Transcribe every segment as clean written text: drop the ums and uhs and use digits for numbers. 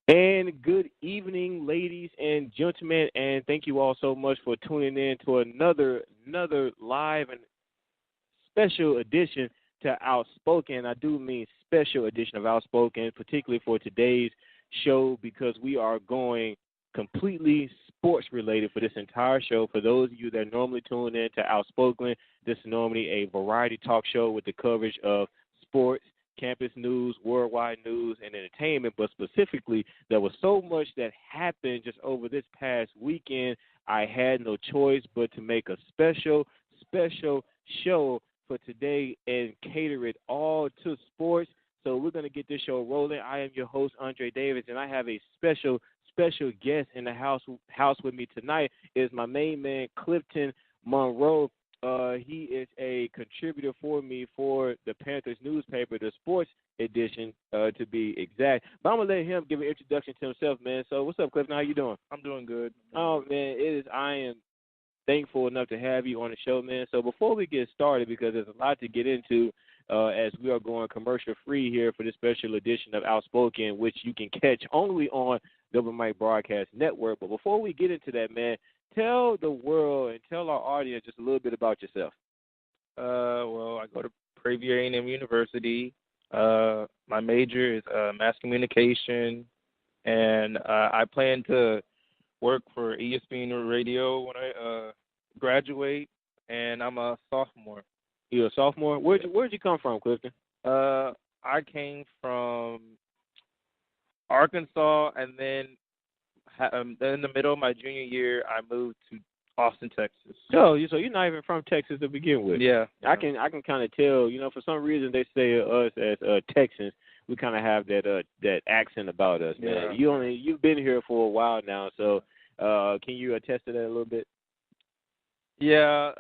And good evening, ladies and gentlemen, and thank you all so much for tuning in to another live and special edition to Outspoken. I do mean special edition of Outspoken, particularly for today's show because we are going completely sports related for this entire show. For those of you that normally tune in to Outspoken, this is normally a variety talk show with the coverage of sports, campus news, worldwide news, and entertainment, but specifically there was so much that happened just over this past weekend, I had no choice but to make a special show for today and cater it all to sports. So we're going to get this show rolling. I am your host, Andre Davis, and I have a special guest in the house with me tonight is my main man, Clifton Monroe. He is a contributor for me for the Panthers newspaper, the sports edition, to be exact. But I'm going to let him give an introduction to himself, man. So what's up, Clifton? How you doing? I'm doing good. Oh, man, I am thankful enough to have you on the show, man. So before we get started, because there's a lot to get into as we are going commercial-free here for this special edition of Outspoken, which you can catch only on Double Mike Broadcast Network. But before we get into that, man, tell the world and tell our audience just a little bit about yourself. Well, I go to Prairie View A&M University. My major is mass communication, and I plan to work for ESPN Radio when I graduate, and I'm a sophomore. You're a sophomore? Where'd you come from, Clifton? I came from Arkansas, and then in the middle of my junior year, I moved to Austin, Texas. Oh, so you're not even from Texas to begin with? Yeah. I can kind of tell. You know, for some reason they say us as Texans, we kind of have that accent about us, man. Yeah. You've been here for a while now, so can you attest to that a little bit? Yeah.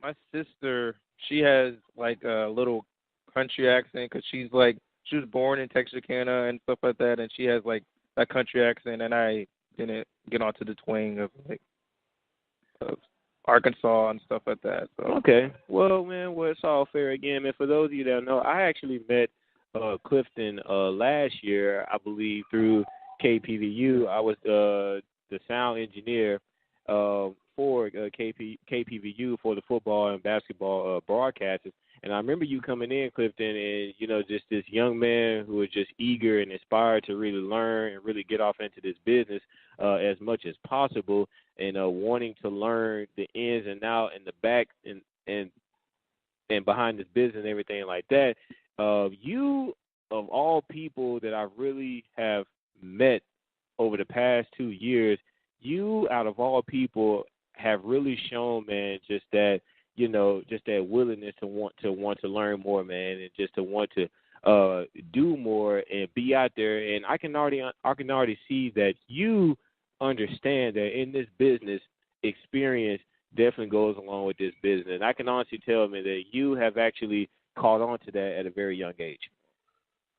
My sister, she has like a little country accent because she was born in Texarkana and stuff like that, and she has like that country accent, and I didn't get onto the twang of Arkansas and stuff like that. So. Okay. Well, man, it's all fair again, man. For those of you that know, I actually met Clifton last year, I believe, through KPVU. I was the sound engineer for KPVU for the football and basketball broadcasters. And I remember you coming in, Clifton, and, you know, just this young man who was just eager and inspired to really learn and really get off into this business as much as possible and wanting to learn the ins and outs and the back and behind this business and everything like that. You, of all people that I really have met over the past 2 years, you, out of all people, have really shown, man, just that, you know, just that willingness to want to learn more, man, and just to want to do more and be out there. And I can already see that you understand that in this business, experience definitely goes along with this business. And I can honestly tell, man, that you have actually caught on to that at a very young age.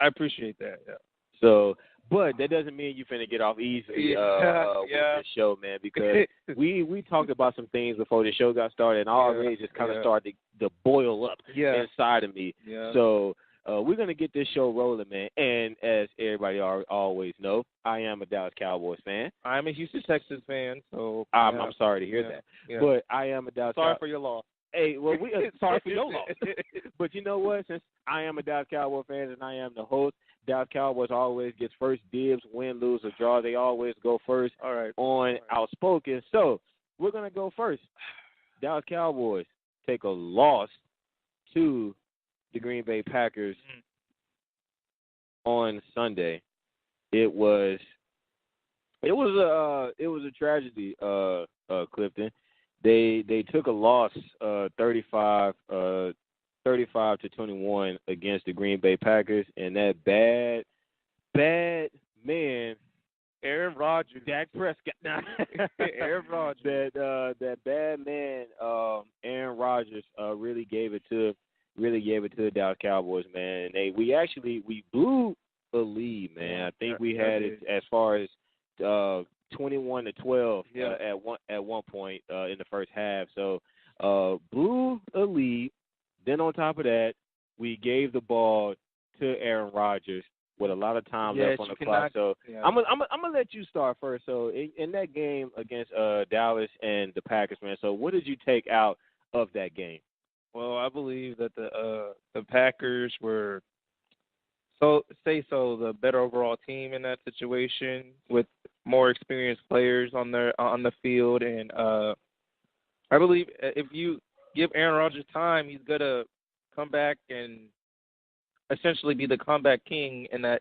I appreciate that. Yeah. So, but that doesn't mean you're finna get off easily with this show, man, because we talked about some things before the show got started, and I already just kind of started to boil up inside of me. Yeah. So we're going to get this show rolling, man. And as everybody always know, I am a Dallas Cowboys fan. I'm a Houston Texans fan, so I'm sorry to hear that. Yeah. But I am a Dallas Sorry for your loss. Hey, well, sorry for your loss. But you know what? Since I am a Dallas Cowboys fan and I am the host, Dallas Cowboys always gets first dibs, win, lose, or draw. They always go first on Outspoken. So we're going to go first. Dallas Cowboys take a loss to the Green Bay Packers on Sunday. It was a tragedy, Clifton. They took a loss 35 to 21 against the Green Bay Packers, and that bad man, Aaron Rodgers, Dak Prescott, Aaron Rodgers, that bad man, Aaron Rodgers, really gave it to the Dallas Cowboys, man. And we blew a lead, man. I think we had it as far as 21-12 at one point in the first half. So blew a lead. Then on top of that, we gave the ball to Aaron Rodgers with a lot of time left on the clock. So I'm gonna let you start first. So in that game against Dallas and the Packers, man. So what did you take out of that game? Well, I believe that the Packers were the better overall team in that situation with more experienced players on the field, and I believe if you give Aaron Rodgers time, he's gonna come back and essentially be the comeback king in that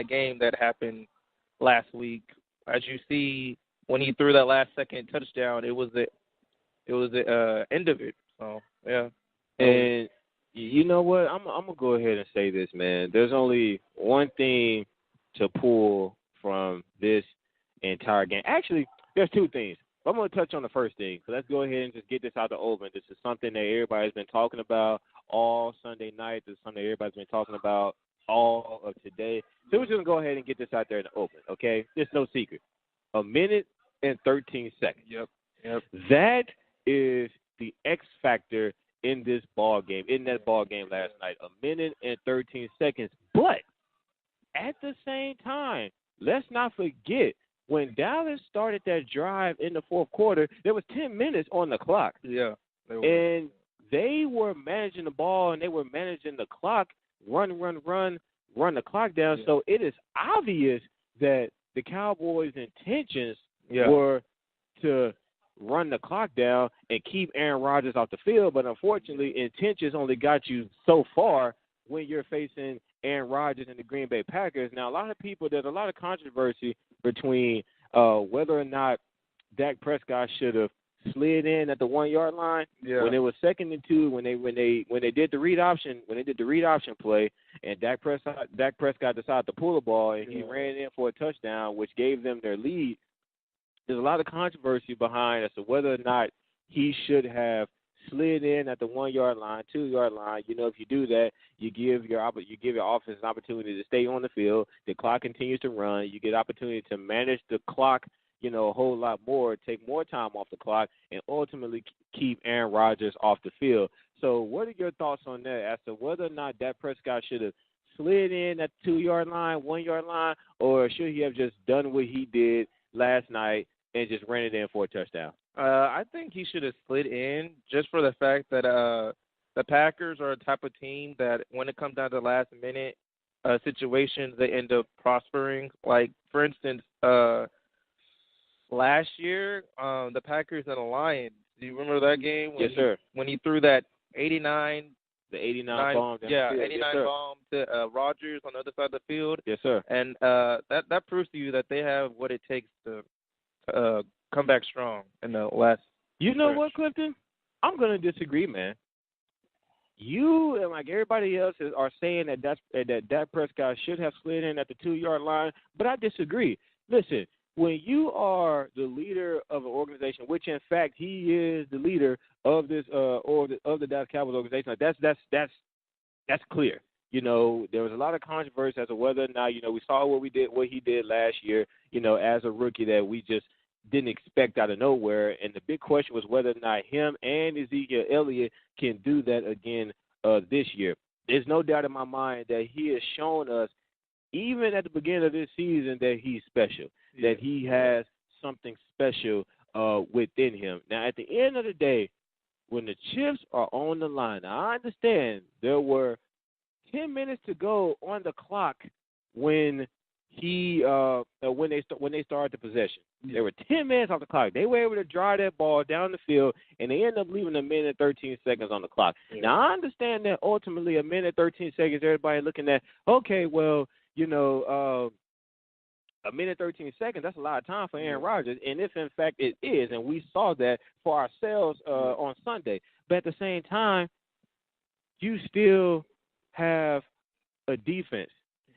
game that happened last week. As you see, when he threw that last second touchdown, it was the end of it. So yeah, and you know what? I'm gonna go ahead and say this, man. There's only one thing to pull from this entire game. Actually, there's two things. I'm going to touch on the first thing. So let's go ahead and just get this out the open. This is something that everybody's been talking about all Sunday night. This is something everybody's been talking about all of today. So we're just going to go ahead and get this out there in the open, okay? It's no secret. 1 minute and 13 seconds. Yep. That is the X factor in this ball game, in that ball game last night. 1 minute and 13 seconds. But at the same time, let's not forget, when Dallas started that drive in the fourth quarter, there was 10 minutes on the clock. Yeah. They were managing the ball, and they were managing the clock, run the clock down. Yeah. So it is obvious that the Cowboys' intentions were to run the clock down and keep Aaron Rodgers off the field. But unfortunately, intentions only got you so far when you're facing Aaron Rodgers and the Green Bay Packers. Now, there's a lot of controversy between whether or not Dak Prescott should have slid in at the 1 yard line when it was 2nd and 2, when they did the read option play, and Dak Prescott decided to pull the ball and he ran in for a touchdown, which gave them their lead. There's a lot of controversy behind as to whether or not he should have slid in at the 1 yard line, 2 yard line. You know, if you do that, you give your offense an opportunity to stay on the field. The clock continues to run. You get opportunity to manage the clock, a whole lot more, take more time off the clock, and ultimately keep Aaron Rodgers off the field. So what are your thoughts on that as to whether or not Dak Prescott should have slid in at the 2 yard line, 1 yard line, or should he have just done what he did last night and just ran it in for a touchdown? I think he should have slid in just for the fact that the Packers are a type of team that when it comes down to last-minute situations, they end up prospering. Like, for instance, last year, the Packers and the Lions, do you remember that game? Yes, sir. When he threw that 89 bomb. Yeah, 89 bomb to Rodgers on the other side of the field. Yes, sir. And that proves to you that they have what it takes to come back strong in the last. You know what, Clifton? I'm going to disagree, man. You and like everybody else are saying that Dak Prescott should have slid in at the 2 yard line, but I disagree. Listen, when you are the leader of an organization, which in fact he is the leader of this of the Dallas Cowboys organization, like that's clear. There was a lot of controversy as to whether or not, we saw what he did last year, as a rookie that we just didn't expect out of nowhere. And the big question was whether or not him and Ezekiel Elliott can do that again this year. There's no doubt in my mind that he has shown us, even at the beginning of this season, that he's special, that he has something special within him. Now, at the end of the day, when the chips are on the line, now, I understand there were 10 minutes to go on the clock when they started the possession. There were 10 minutes off the clock. They were able to drive that ball down the field, and they ended up leaving 1 minute and 13 seconds on the clock. Yeah. Now, I understand that ultimately 1 minute 13 seconds, everybody looking at, okay, well, 1 minute 13 seconds, that's a lot of time for Aaron Rodgers. And if, in fact, it is, and we saw that for ourselves on Sunday. But at the same time, you still have a defense.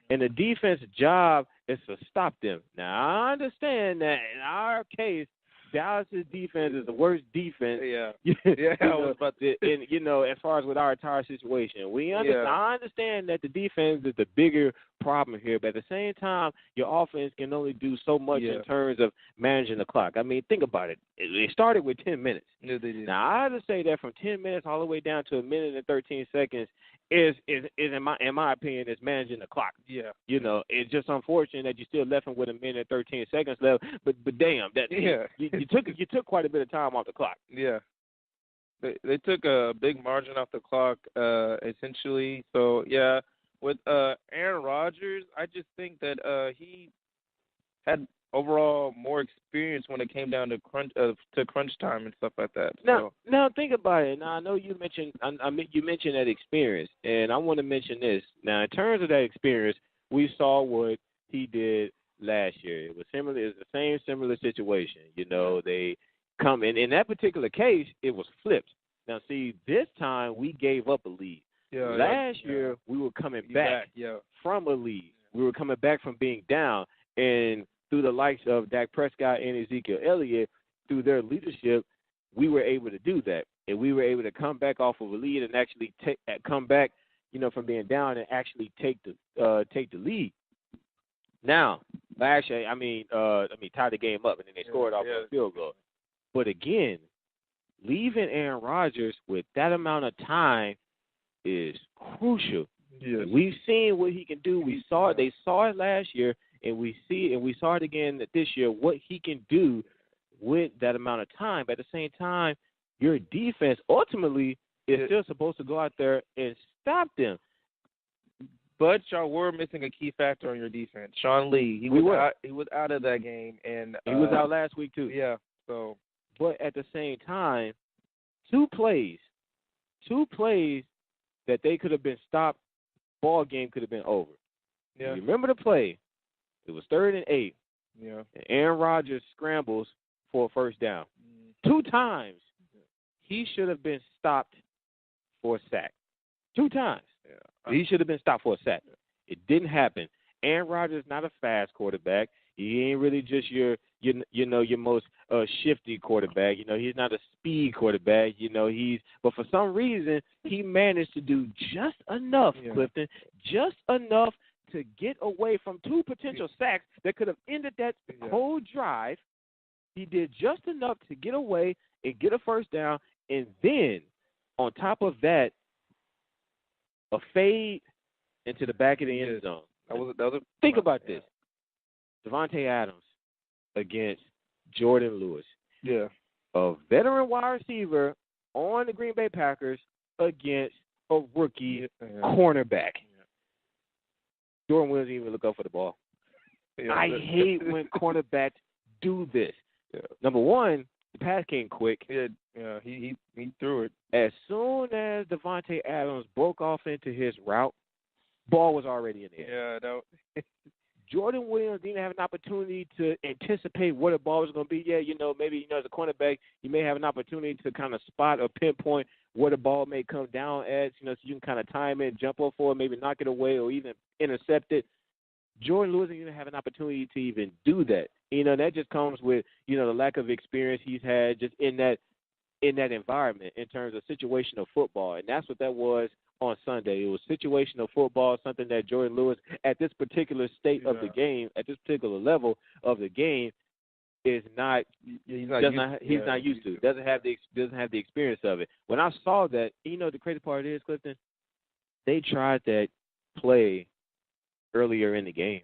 And the defense's job is to stop them. Now, I understand that in our case, Dallas's defense is the worst defense. Yeah. As far as with our entire situation, I understand that the defense is the bigger problem here. But at the same time, your offense can only do so much in terms of managing the clock. I mean, think about it. It started with 10 minutes. Yeah, they did. Now, I have to say that from 10 minutes all the way down to a minute and 13 seconds is in my opinion, is managing the clock. Yeah. You know, it's just unfortunate that you still left him with a minute and 13 seconds left. But damn, that you took quite a bit of time off the clock. Yeah. They took a big margin off the clock, essentially. So yeah, with Aaron Rodgers, I just think that he had overall more experience when it came down to crunch time and stuff like that. Now think about it. Now I know you mentioned you mentioned that experience, and I want to mention this. Now in terms of that experience, we saw what he did last year. It was similar. It's the same similar situation. You know, they come in that particular case, it was flipped. Now see, this time we gave up a lead. Last year we were coming back from a lead. We were coming back from being down, and through the likes of Dak Prescott and Ezekiel Elliott, through their leadership, we were able to do that. And we were able to come back off of a lead and actually come back, you know, from being down and actually take the lead. Now, actually, tie the game up, and then they scored off a field goal. But again, leaving Aaron Rodgers with that amount of time is crucial. Yes. We've seen what he can do. We saw it. They saw it last year. And we saw it again this year, what he can do with that amount of time. But at the same time, your defense ultimately is still supposed to go out there and stop them. But y'all were missing a key factor on your defense. Sean Lee, he was out of that game, and he was out last week too. Yeah. So, but at the same time, two plays that they could have been stopped, ball game could have been over. Yeah. You remember the play? It was 3rd and 8. Yeah. And Aaron Rodgers scrambles for a first down. 2 times. He should have been stopped for a sack. 2 times. Yeah. He should have been stopped for a sack. It didn't happen. Aaron Rodgers is not a fast quarterback. He ain't really just your most shifty quarterback. You know, he's not a speed quarterback. You know, but for some reason he managed to do just enough, Clifton, just enough to get away from 2 potential sacks that could have ended that whole drive. He did just enough to get away and get a first down, and then on top of that, a fade into the back of the end zone. Think about this. Davante Adams against Jordan Lewis. Yeah. A veteran wide receiver on the Green Bay Packers against a rookie cornerback. Jordan Williams didn't even look up for the ball. Yeah, I hate when cornerbacks do this. Yeah. Number one, the pass came quick. Yeah, he threw it. As soon as Davante Adams broke off into his route, ball was already in the air. Yeah, Jordan Williams didn't have an opportunity to anticipate where the ball was going to be yet. You know, maybe, as a cornerback, you may have an opportunity to kind of spot or pinpoint where the ball may come down at, so you can kind of time it, jump up for it, maybe knock it away or even intercept it. Jordan Lewis didn't have an opportunity to even do that. That just comes with, the lack of experience he's had just in that environment in terms of situational football. And that's what that was on Sunday. It was situational football, something that Jordan Lewis, at this particular state of the game, at this particular level of the game, is not used to. Doesn't have the experience of it. When I saw that, the crazy part is, Clifton, they tried that play earlier in the game,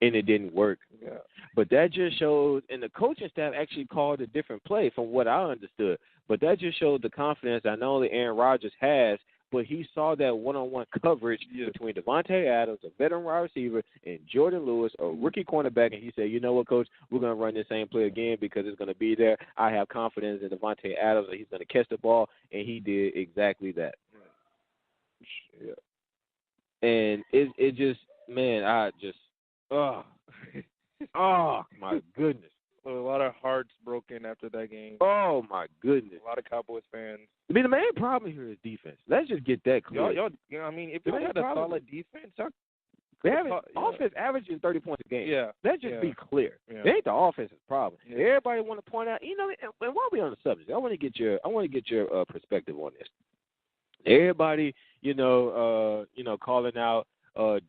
and it didn't work. Yeah. But that just shows, and the coaching staff actually called a different play from what I understood. But that just showed the confidence that not only Aaron Rodgers has, but he saw that one-on-one coverage between Davante Adams, a veteran wide receiver, and Jordan Lewis, a rookie cornerback, and he said, you know what, Coach, we're going to run this same play again because it's going to be there. I have confidence in Davante Adams that he's going to catch the ball, and he did exactly that. Yeah. And it just, man, oh my goodness. A lot of hearts broken after that game. Oh, my goodness. A lot of Cowboys fans. I mean, the main problem here is defense. Let's just get that clear. If you had a solid defense, they have offense averaging 30 points a game. Yeah. Let's just be clear. Yeah. It ain't the offense's problem. Yeah. Everybody want to point out, and while we're on the subject, I want to get your perspective on this. Everybody, calling out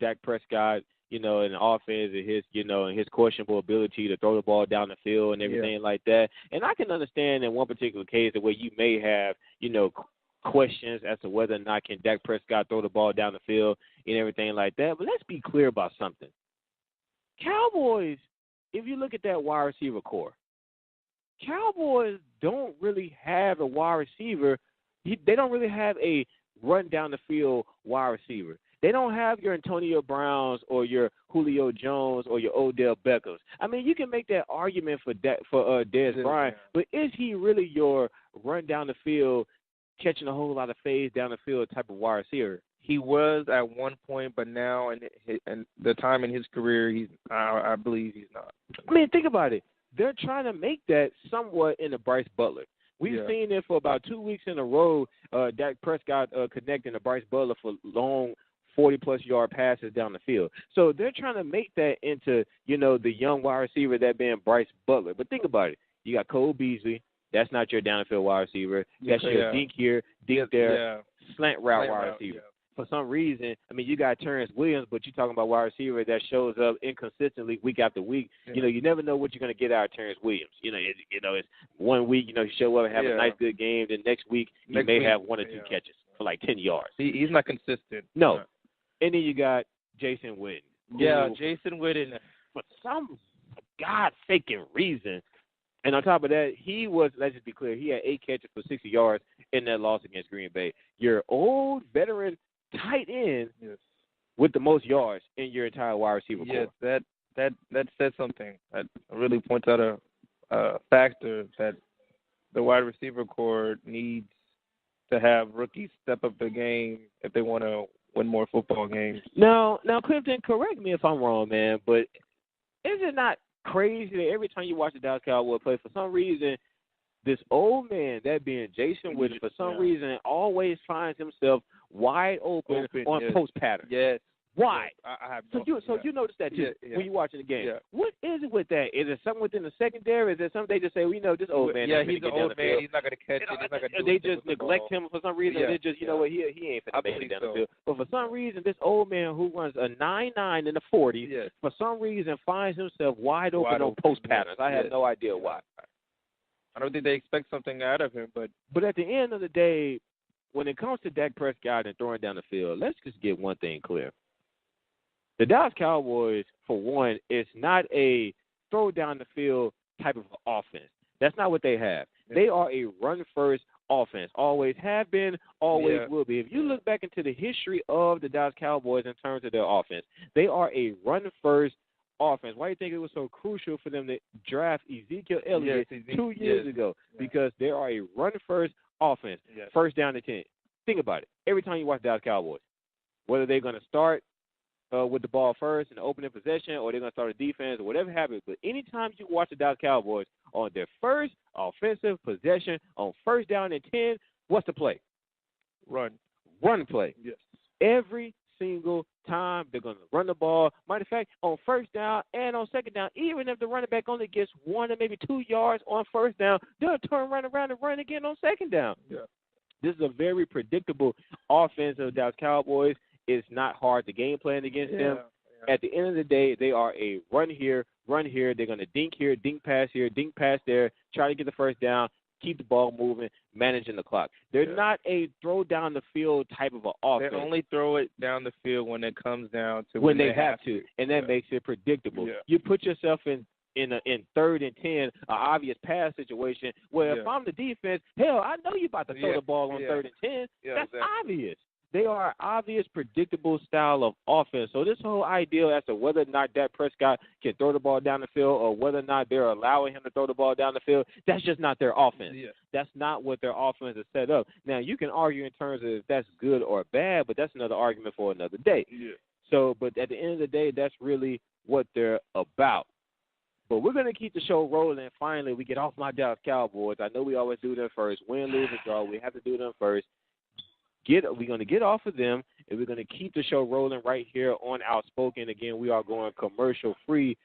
Dak Prescott, in the offense and his, and his questionable ability to throw the ball down the field and everything like that. And I can understand in one particular case where you may have, questions as to whether or not can Dak Prescott throw the ball down the field and everything like that. But let's be clear about something. Cowboys, if you look at that wide receiver core, Cowboys don't really have a wide receiver. They don't really have a run down the field wide receiver. They don't have your Antonio Browns or your Julio Jones or your Odell Beckhams. I mean, you can make that argument for Dez Bryant, but is he really your run down the field, catching a whole lot of fades down the field type of wide receiver? He was at one point, but now and the time in his career, I believe he's not. I mean, think about it. They're trying to make that somewhat into Bryce Butler. We've seen it for about 2 weeks in a row, Dak Prescott connecting to Bryce Butler for long 40-plus yard passes down the field. So they're trying to make that into, the young wide receiver, that being Bryce Butler. But think about it. You got Cole Beasley. That's not your down the field wide receiver. That's your dink here, dink there, slant route wide receiver. For some reason, I mean, you got Terrence Williams, but you're talking about wide receiver that shows up inconsistently week after week. You never know what you're going to get out of Terrence Williams. It's 1 week, you show up and have a nice, good game. Then next week, you may have 1 or 2 catches for like 10 yards. He's not consistent. No. And then you got Jason Witten. Yeah, Jason Witten. For some God-faking reason. And on top of that, he was, let's just be clear, he had 8 catches for 60 yards in that loss against Green Bay. Your old veteran tight end with the most yards in your entire wide receiver core. Yes, that says something. That really points out a factor that the wide receiver core needs to have rookies step up the game if they want to win more football games. Now, Clifton, correct me if I'm wrong, man, but is it not crazy that every time you watch the Dallas Cowboys play, for some reason, this old man, that being Jason Witten, for some reason, always finds himself wide open on post patterns. Yes. Why? I have you notice that too when you're watching the game. Yeah. What is it with that? Is it something within the secondary? Is it something they just say, this old man? Yeah, he's an old man. He's not going to catch it. He's not going to do They just neglect him for some reason. They just, what, he ain't finna make it down the field. But for some reason, this old man who runs a 9.9 in the 40s, for some reason finds himself wide open on post patterns. I have no idea why. I don't think they expect something out of him, but at the end of the day, when it comes to Dak Prescott and throwing down the field, let's just get one thing clear. The Dallas Cowboys, for one, is not a throw down the field type of offense. That's not what they have. They are a run-first offense. Always have been, always will be. If you look back into the history of the Dallas Cowboys in terms of their offense, they are a run-first offense. Why do you think it was so crucial for them to draft Ezekiel Elliott 2 years ago? Because they are a run-first offense. First down to 10. Think about it. Every time you watch the Dallas Cowboys, whether they're going to start with the ball first in the opening possession or they're going to start a defense or whatever happens, but anytime you watch the Dallas Cowboys on their first offensive possession on first down and 10, what's the play? Run play. Yes. Every single time they're going to run the ball. Matter of fact, on first down and on second down, even if the running back only gets 1 or maybe 2 yards on first down, they'll turn right around and run again on second down. Yeah. This is a very predictable offense of the Dallas Cowboys. It's not hard to game plan against them. At the end of the day, they are a run here. They're going to dink here, dink pass there, try to get the first down, keep the ball moving, managing the clock. They're not a throw down the field type of an offense. They only throw it down the field when it comes down to when they have to, and that makes it predictable. Yeah. You put yourself in 3rd and 10, an obvious pass situation where if I'm the defense, hell, I know you're about to throw the ball on 3rd and 10. That's obvious. They are an obvious, predictable style of offense. So this whole idea as to whether or not Dak Prescott can throw the ball down the field or whether or not they're allowing him to throw the ball down the field, that's just not their offense. Yeah. That's not what their offense is set up. Now, you can argue in terms of if that's good or bad, but that's another argument for another day. Yeah. So, but at the end of the day, that's really what they're about. But we're going to keep the show rolling. Finally, we get off my Dallas Cowboys. I know we always do them first. Win, lose, or draw. We have to do them first. We're going to get off of them, and we're going to keep the show rolling right here on Outspoken. Again, we are going commercial-free,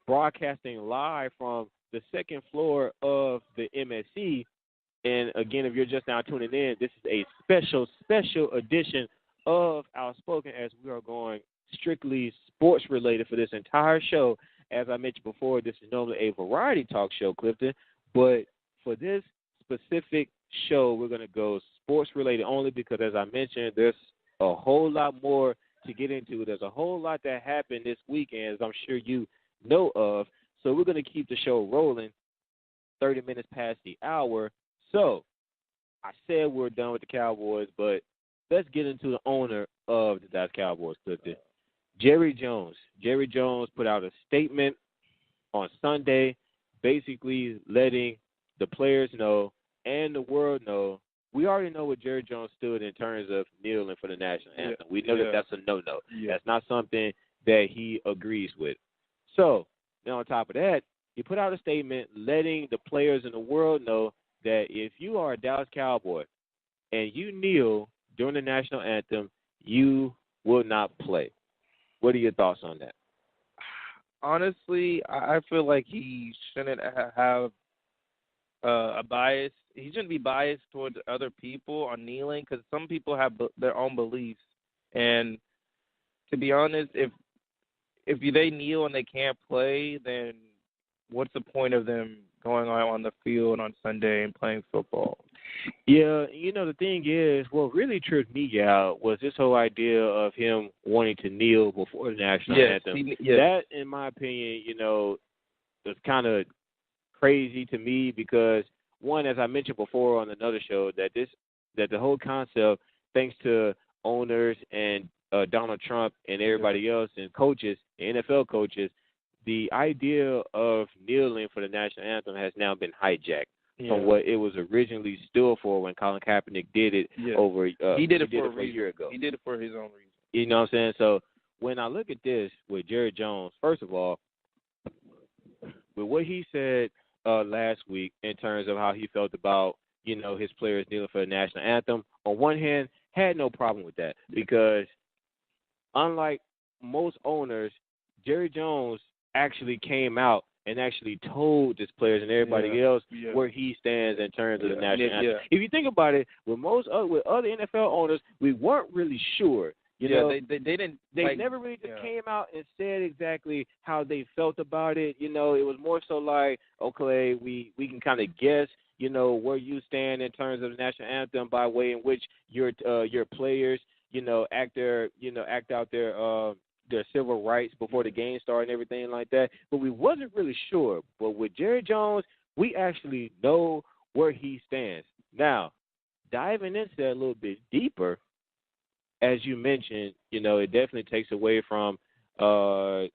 broadcasting live from the second floor of the MSC. And, again, if you're just now tuning in, this is a special edition of Outspoken as we are going strictly sports related for this entire show. As I mentioned before, this is normally a variety talk show, Clifton, but for this specific show, we're going to go sports related only because, as I mentioned, there's a whole lot more to get into. There's a whole lot that happened this weekend, as I'm sure you know of. So we're going to keep the show rolling 30 minutes past the hour. So I said we're done with the Cowboys, but let's get into the owner of the Dallas Cowboys, Clifton. Jerry Jones. Jerry Jones put out a statement on Sunday basically letting the players know and the world know. We already know what Jerry Jones stood in terms of kneeling for the national anthem. We know that that's a no-no. That's not something that he agrees with. So, now on top of that, he put out a statement letting the players in the world know that if you are a Dallas Cowboy and you kneel during the national anthem, you will not play. What are your thoughts on that? Honestly, I feel like he shouldn't have a bias. He shouldn't be biased towards other people on kneeling because some people have their own beliefs. And to be honest, if they kneel and they can't play, then what's the point of them going on the field on Sunday and playing football? Yeah, the thing is, what really tripped me out was this whole idea of him wanting to kneel before the national anthem. That, in my opinion, is kind of crazy to me because, one, as I mentioned before on another show, that the whole concept, thanks to owners and Donald Trump and everybody else and coaches, NFL coaches, the idea of kneeling for the national anthem has now been hijacked from what it was originally stood for when Colin Kaepernick did it over. He did it for a year ago. He did it for his own reason. You know what I'm saying? So when I look at this with Jerry Jones, first of all, with what he said last week in terms of how he felt about his players kneeling for the national anthem, on one hand, had no problem with that because unlike most owners, Jerry Jones actually came out and actually told his players and everybody else where he stands in terms of the national anthem. If you think about it, with with other NFL owners, we weren't really sure. They didn't. They never really just came out and said exactly how they felt about it. It was more so like, okay, we can kind of guess, where you stand in terms of the national anthem by way in which your players, act out their civil rights before the game started and everything like that. But we wasn't really sure. But with Jerry Jones, we actually know where he stands. Now, diving into that a little bit deeper, as you mentioned, it definitely takes away from the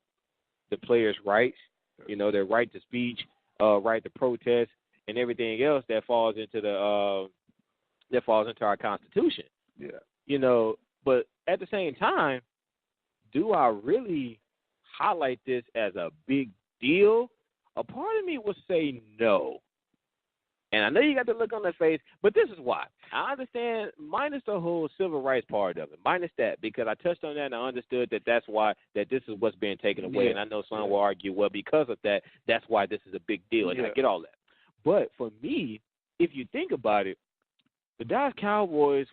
players' rights, their right to speech, right to protest, and everything else that falls into our Constitution. But at the same time, do I really highlight this as a big deal? A part of me would say no. And I know you got the look on their face, but this is why. I understand, minus the whole civil rights part of it, minus that, because I touched on that and I understood that that's why that this is what's being taken away. And I know some will argue, well, because of that, that's why this is a big deal. And I get all that. But for me, if you think about it, the Dallas Cowboys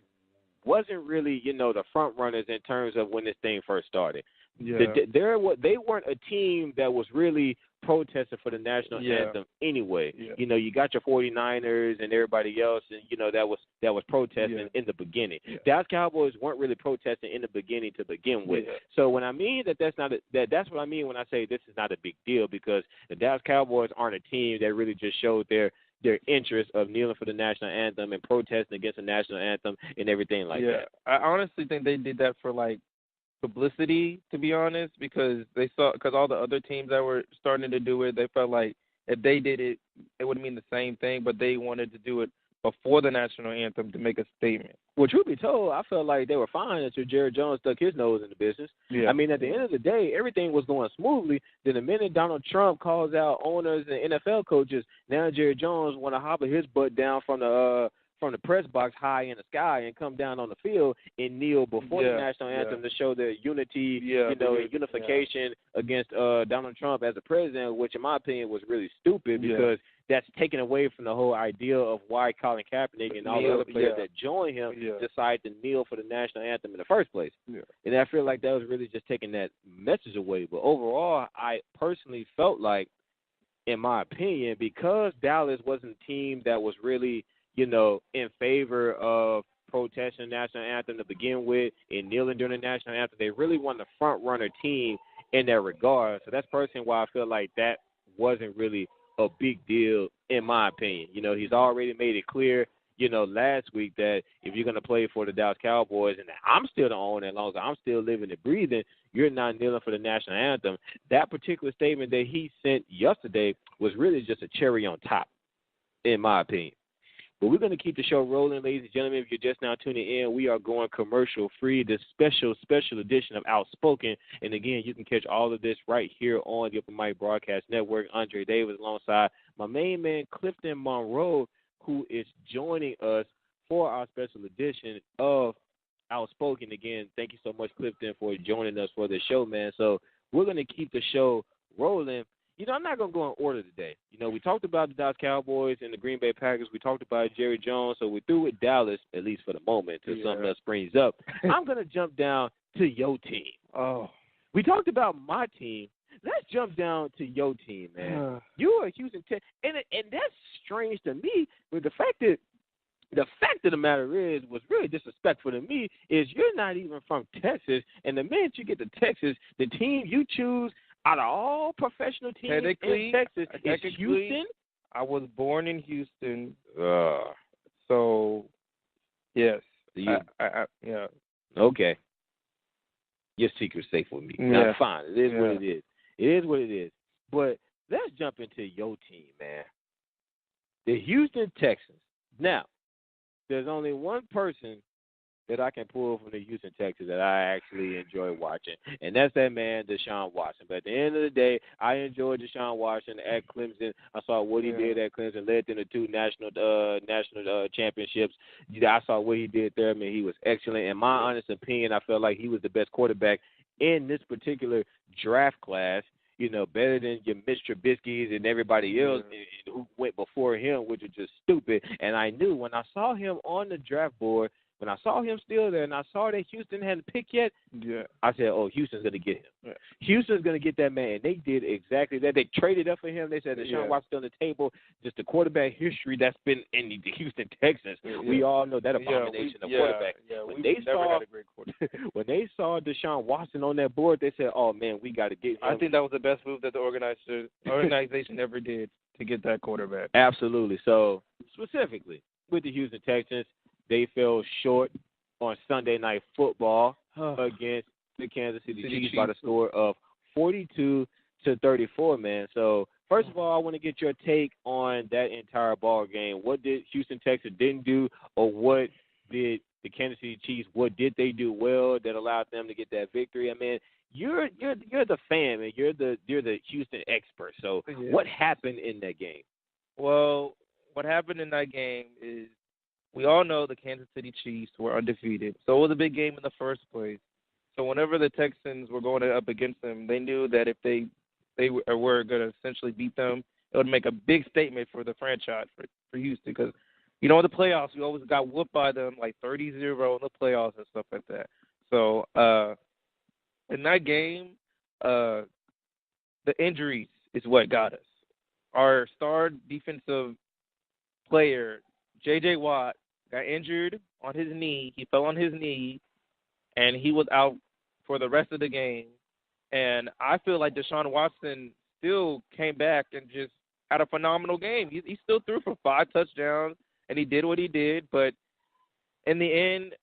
wasn't really, the front runners in terms of when this thing first started. They weren't a team that was really protesting for the national anthem anyway. You got your 49ers and everybody else, and that was protesting in the beginning. Dallas Cowboys weren't really protesting in the beginning to begin with. So when I mean that's what I mean when I say this is not a big deal, because the Dallas Cowboys aren't a team that really just showed their interest of kneeling for the national anthem and protesting against the national anthem and everything like that. I honestly think they did that for publicity, to be honest, because all the other teams that were starting to do it, they felt like if they did it, it would mean the same thing, but they wanted to do it before the national anthem to make a statement. Well, truth be told, I felt like they were fine until Jerry Jones stuck his nose in the business. I mean, at the end of the day, everything was going smoothly. Then the minute Donald Trump calls out owners and NFL coaches, now Jerry Jones want to hobble his butt down from the press box high in the sky and come down on the field and kneel before the national anthem to show their unity, unification against Donald Trump as a president, which in my opinion was really stupid because that's taken away from the whole idea of why Colin Kaepernick and all the other players that joined him decided to kneel for the national anthem in the first place. Yeah. And I feel like that was really just taking that message away. But overall, I personally felt like, in my opinion, because Dallas wasn't a team that was really, in favor of protesting the national anthem to begin with and kneeling during the national anthem, they really weren't the front-runner team in that regard. So that's personally why I feel like that wasn't really a big deal, in my opinion. He's already made it clear, last week that if you're going to play for the Dallas Cowboys, and I'm still the owner, as long as I'm still living and breathing, you're not kneeling for the national anthem. That particular statement that he sent yesterday was really just a cherry on top, in my opinion. But we're going to keep the show rolling, ladies and gentlemen. If you're just now tuning in, we are going commercial-free, this special edition of Outspoken. And, again, you can catch all of this right here on the Open Mic Broadcast Network. Andre Davis alongside my main man, Clifton Monroe, who is joining us for our special edition of Outspoken. Again, thank you so much, Clifton, for joining us for the show, man. So we're going to keep the show rolling. I'm not going to go in order today. We talked about the Dallas Cowboys and the Green Bay Packers. We talked about Jerry Jones. So we're through with Dallas, at least for the moment, until something else springs up. I'm going to jump down to your team. Oh, we talked about my team. Let's jump down to your team, man. You are a Houston Texans, and that's strange to me. But the fact of the matter is, what's really disrespectful to me is you're not even from Texas, and the minute you get to Texas, the team you choose out of all professional teams in Texas is Houston. I was born in Houston, so yes. Yeah. Okay. Your secret's safe with me. Yeah. Now, fine. It is what it is. It is what it is. But let's jump into your team, man. The Houston Texans. Now, there's only one person that I can pull from the Houston Texans that I actually enjoy watching, and that's that man, Deshaun Watson. But at the end of the day, I enjoyed Deshaun Watson at Clemson. I saw what he did at Clemson, led them to 2 national championships. I saw what he did there. I mean, he was excellent. In my honest opinion, I felt like he was the best quarterback in this particular draft class. Better than your Mitch Trubisky's and everybody else who went before him, which was just stupid. And I knew when I saw him on the draft board, when I saw him still there and I saw that Houston hadn't picked yet, I said, Houston's going to get him. Yeah. Houston's going to get that man. They did exactly that. They traded up for him. They said Deshaun Watson's on the table. Just the quarterback history that's been in the Houston Texans. Yeah. We all know that abomination of quarterback. Yeah, when they had a great quarterback. When they saw Deshaun Watson on that board, they said, oh, man, we got to get him. I think that was the best move that the organization ever did to get that quarterback. Absolutely. So, specifically, with the Houston Texans, they fell short on Sunday Night Football against the Kansas City Chiefs by the score of 42-34, man. So, first of all, I want to get your take on that entire ball game. What did Houston Texans didn't do, or what did the Kansas City Chiefs, what did they do well that allowed them to get that victory? I mean, you're the fan, man. You're the Houston expert. So, what happened in that game? Well, what happened in that game is, we all know the Kansas City Chiefs were undefeated, so it was a big game in the first place. So whenever the Texans were going up against them, they knew that if they were going to essentially beat them, it would make a big statement for the franchise, for Houston, because, in the playoffs, we always got whooped by them, like 30-0 in the playoffs and stuff like that. So in that game, the injuries is what got us. Our star defensive player, J.J. Watt, got injured on his knee. He fell on his knee, and he was out for the rest of the game. And I feel like Deshaun Watson still came back and just had a phenomenal game. He still threw for 5 touchdowns, and he did what he did. But in the end,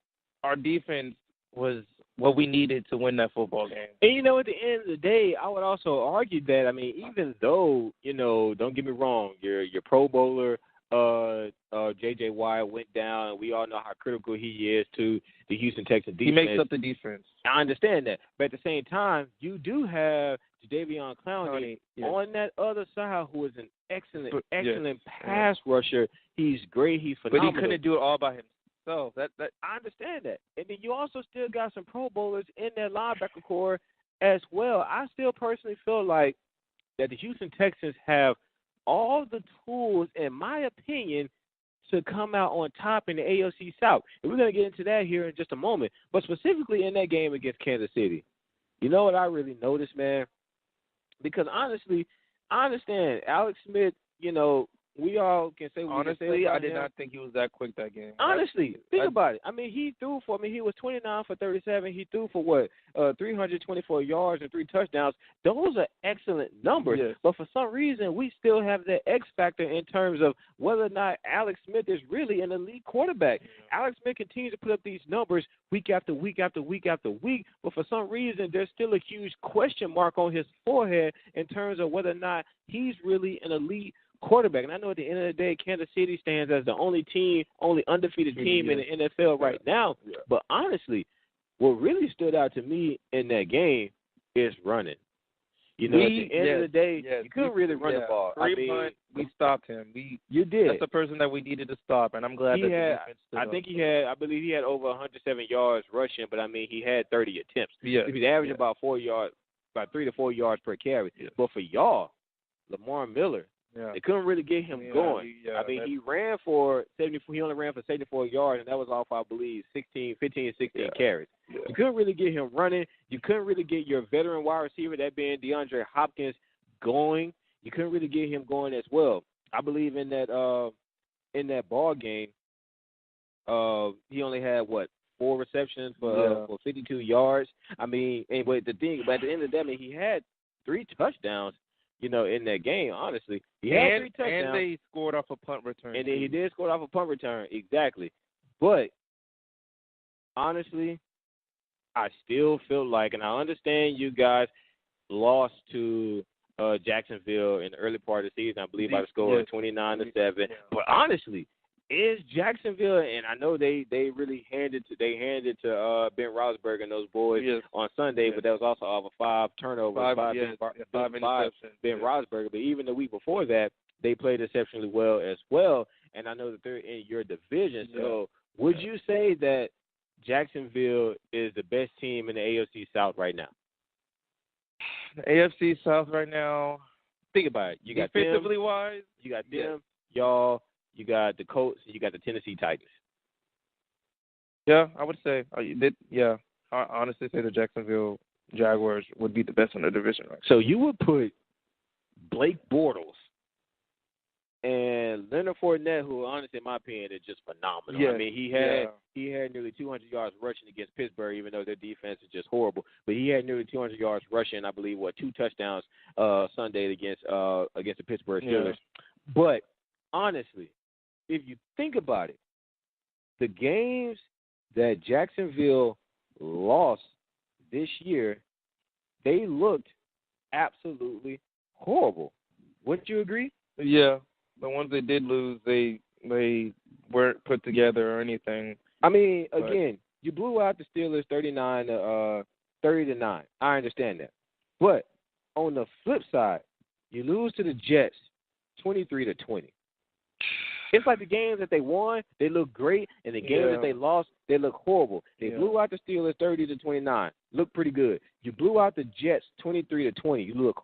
our defense was what we needed to win that football game. And, at the end of the day, I would also argue that, I mean, even though, don't get me wrong, your Pro Bowler, J.J. Watt went down, and we all know how critical he is to the Houston Texans defense. He makes up the defense. I understand that. But at the same time, you do have Jadeveon Clowney on that other side, who is an excellent pass rusher. He's great. He's phenomenal. But he couldn't do it all by himself. That I understand that. And then you also still got some Pro Bowlers in that linebacker core as well. I still personally feel like that the Houston Texans have all the tools, in my opinion, to come out on top in the AFC South. And we're going to get into that here in just a moment. But specifically in that game against Kansas City, you know what I really noticed, man? Because honestly, I understand Alex Smith, you know, we all can say what we can say about I did him. not think he was that quick that game. Honestly, think about it. I mean, he threw for he was 29 for 37. He threw for 324 yards and 3 touchdowns. Those are excellent numbers. Yes. But for some reason, we still have that X factor in terms of whether or not Alex Smith is really an elite quarterback. Yeah. Alex Smith continues to put up these numbers week after week after week after week, but for some reason, there's still a huge question mark on his forehead in terms of whether or not he's really an elite quarterback. And I know at the end of the day, Kansas City stands as the only undefeated team in the NFL right now. Yeah. But honestly, what really stood out to me in that game is running. You know, at the end of the day, you couldn't really run the ball. We stopped him. You did. That's the person that we needed to stop, and I'm glad that the defense stood up. I believe he had over 107 yards rushing, but I mean, he had 30 attempts. Yeah. He's averaging about 3 to 4 yards per carry. Yeah. But for y'all, Lamar Miller, they couldn't really get him going. I mean, he ran for 74. He only ran for 74 yards, and that was off, I believe, 15, 16 carries. Yeah. You couldn't really get him running. You couldn't really get your veteran wide receiver, that being DeAndre Hopkins, going. You couldn't really get him going as well. I believe in that ball game, he only had 4 receptions for 52 yards. I mean, but at the end of the day, I mean, he had 3 touchdowns. You know, in that game, honestly, he had 3 touchdowns. And they scored off a punt return. And then he did score off a punt return, exactly. But honestly, I still feel like, and I understand you guys lost to Jacksonville in the early part of the season. I believe by the score of 29-7. Yeah. But honestly, is Jacksonville, and I know they really handed to Ben Roethlisberger and those boys on Sunday, but that was also off of 5 turnovers, 5 interceptions. Ben Roethlisberger. But even the week before that, they played exceptionally well as well, and I know that they're in your division. So would you say that Jacksonville is the best team in the AFC South right now? The AFC South right now, think about it. You got defensively them, wise, you got them, y'all. You got the Colts, and you got the Tennessee Titans. Yeah, I would say. I honestly say the Jacksonville Jaguars would be the best in the division. Right? So you would put Blake Bortles and Leonard Fournette, who honestly, in my opinion, is just phenomenal. Yeah, I mean, he had nearly 200 yards rushing against Pittsburgh, even though their defense is just horrible. But he had nearly 200 yards rushing, I believe, 2 touchdowns Sunday against the Pittsburgh Steelers. Yeah. But honestly, if you think about it, the games that Jacksonville lost this year, they looked absolutely horrible. Wouldn't you agree? Yeah. The ones they did lose, they weren't put together or anything. I mean, again, you blew out the Steelers 30-9. I understand that. But on the flip side, you lose to the Jets 23-20. It's like the games that they won, they look great, and the games that they lost, they look horrible. They blew out the Steelers 30-29, look pretty good. You blew out the Jets 23-20. You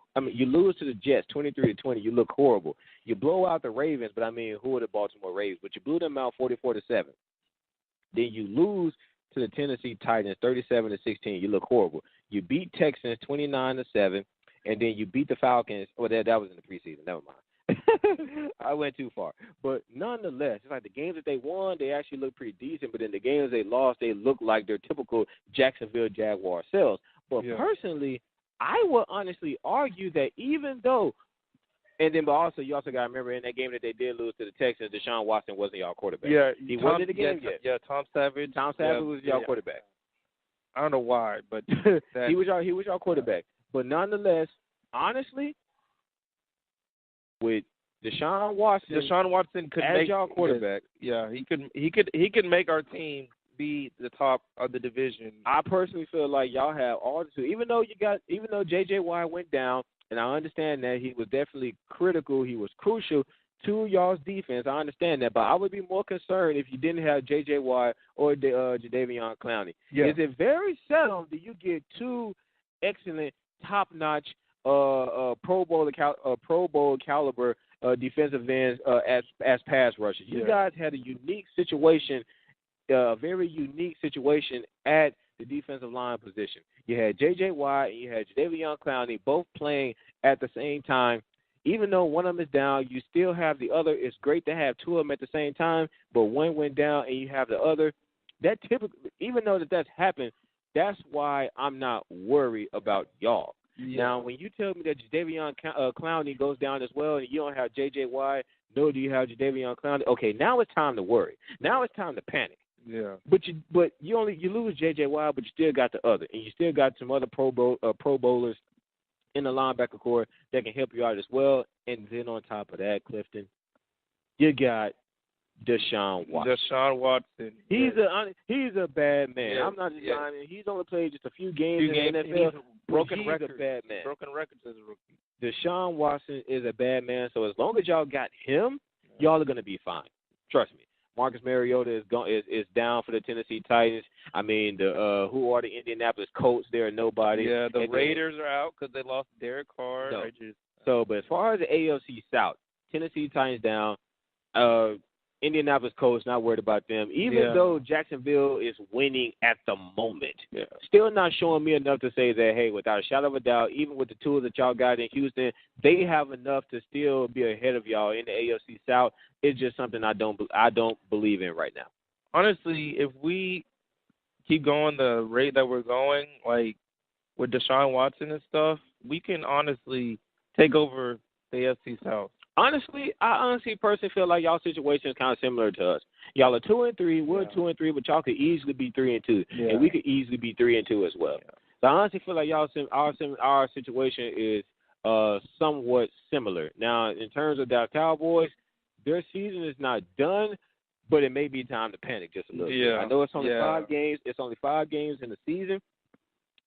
lose to the Jets 23-20. You look horrible. You blow out the Ravens, but I mean, who are the Baltimore Ravens? But you blew them out 44-7. Then you lose to the Tennessee Titans 37-16. You look horrible. You beat Texans 29-7, and then you beat the Falcons. Well, that was in the preseason. Never mind. I went too far. But nonetheless, it's like the games that they won, they actually look pretty decent. But in the games they lost, they look like their typical Jacksonville Jaguar selves. But personally, I would honestly argue that even though, but also you also got to remember in that game that they did lose to the Texans, Deshaun Watson wasn't y'all quarterback. Yeah, he wasn't in the game yet. Yeah, Tom Savage. Was y'all quarterback. I don't know why, but he was y'all quarterback. But nonetheless, honestly, with Deshaun Watson could as make y'all quarterback. Yeah, he could make our team be the top of the division. I personally feel like y'all have all the two. Even though J.J. Watt went down, and I understand that he was definitely critical, he was crucial to y'all's defense. I understand that, but I would be more concerned if you didn't have J.J. Watt or Jadeveon Clowney. Yeah. Is it very seldom that you get 2 excellent, top-notch Pro Bowl caliber defensive ends as pass rushers. You guys had a unique situation, a very unique situation at the defensive line position. You had J.J. Watt and you had Jadeveon Clowney both playing at the same time. Even though one of them is down, you still have the other. It's great to have two of them at the same time, but one went down and you have the other. That typically, even though that's happened, that's why I'm not worried about y'all. Yeah. Now, when you tell me that Jadeveon Clowney goes down as well and you don't have J.J. Watt, nor do you have Jadeveon Clowney, okay, now it's time to worry. Now it's time to panic. Yeah. But you lose J.J. Watt, but you still got the other, and you still got some other Pro Bowlers in the linebacker core that can help you out as well. And then on top of that, Clifton, you got Deshaun Watson. Deshaun Watson. He's a bad man. I'm not denying it. He's only played just a few games in the NFL. He's a bad man. Broken records as a rookie. Deshaun Watson is a bad man. So as long as y'all got him, y'all are going to be fine. Trust me. Marcus Mariota is down for the Tennessee Titans. I mean, who are the Indianapolis Colts? They're nobody. Yeah, the Raiders are out because they lost Derek Carr. No. But as far as the AFC South, Tennessee Titans down. Indianapolis Colts, not worried about them. Even though Jacksonville is winning at the moment, still not showing me enough to say that, hey, without a shadow of a doubt, even with the tools that y'all got in Houston, they have enough to still be ahead of y'all in the AFC South. It's just something I don't believe in right now. Honestly, if we keep going the rate that we're going, like with Deshaun Watson and stuff, we can honestly take over the AFC South. Honestly, I personally feel like y'all's situation is kind of similar to us. Y'all are 2-3, we're 2-3, but y'all could easily be 3-2, and we could easily be 3-2 as well. Yeah. So I honestly feel like our situation is somewhat similar. Now, in terms of the Cowboys, their season is not done, but it may be time to panic just a little bit. I know it's only 5 games. It's only 5 games in the season.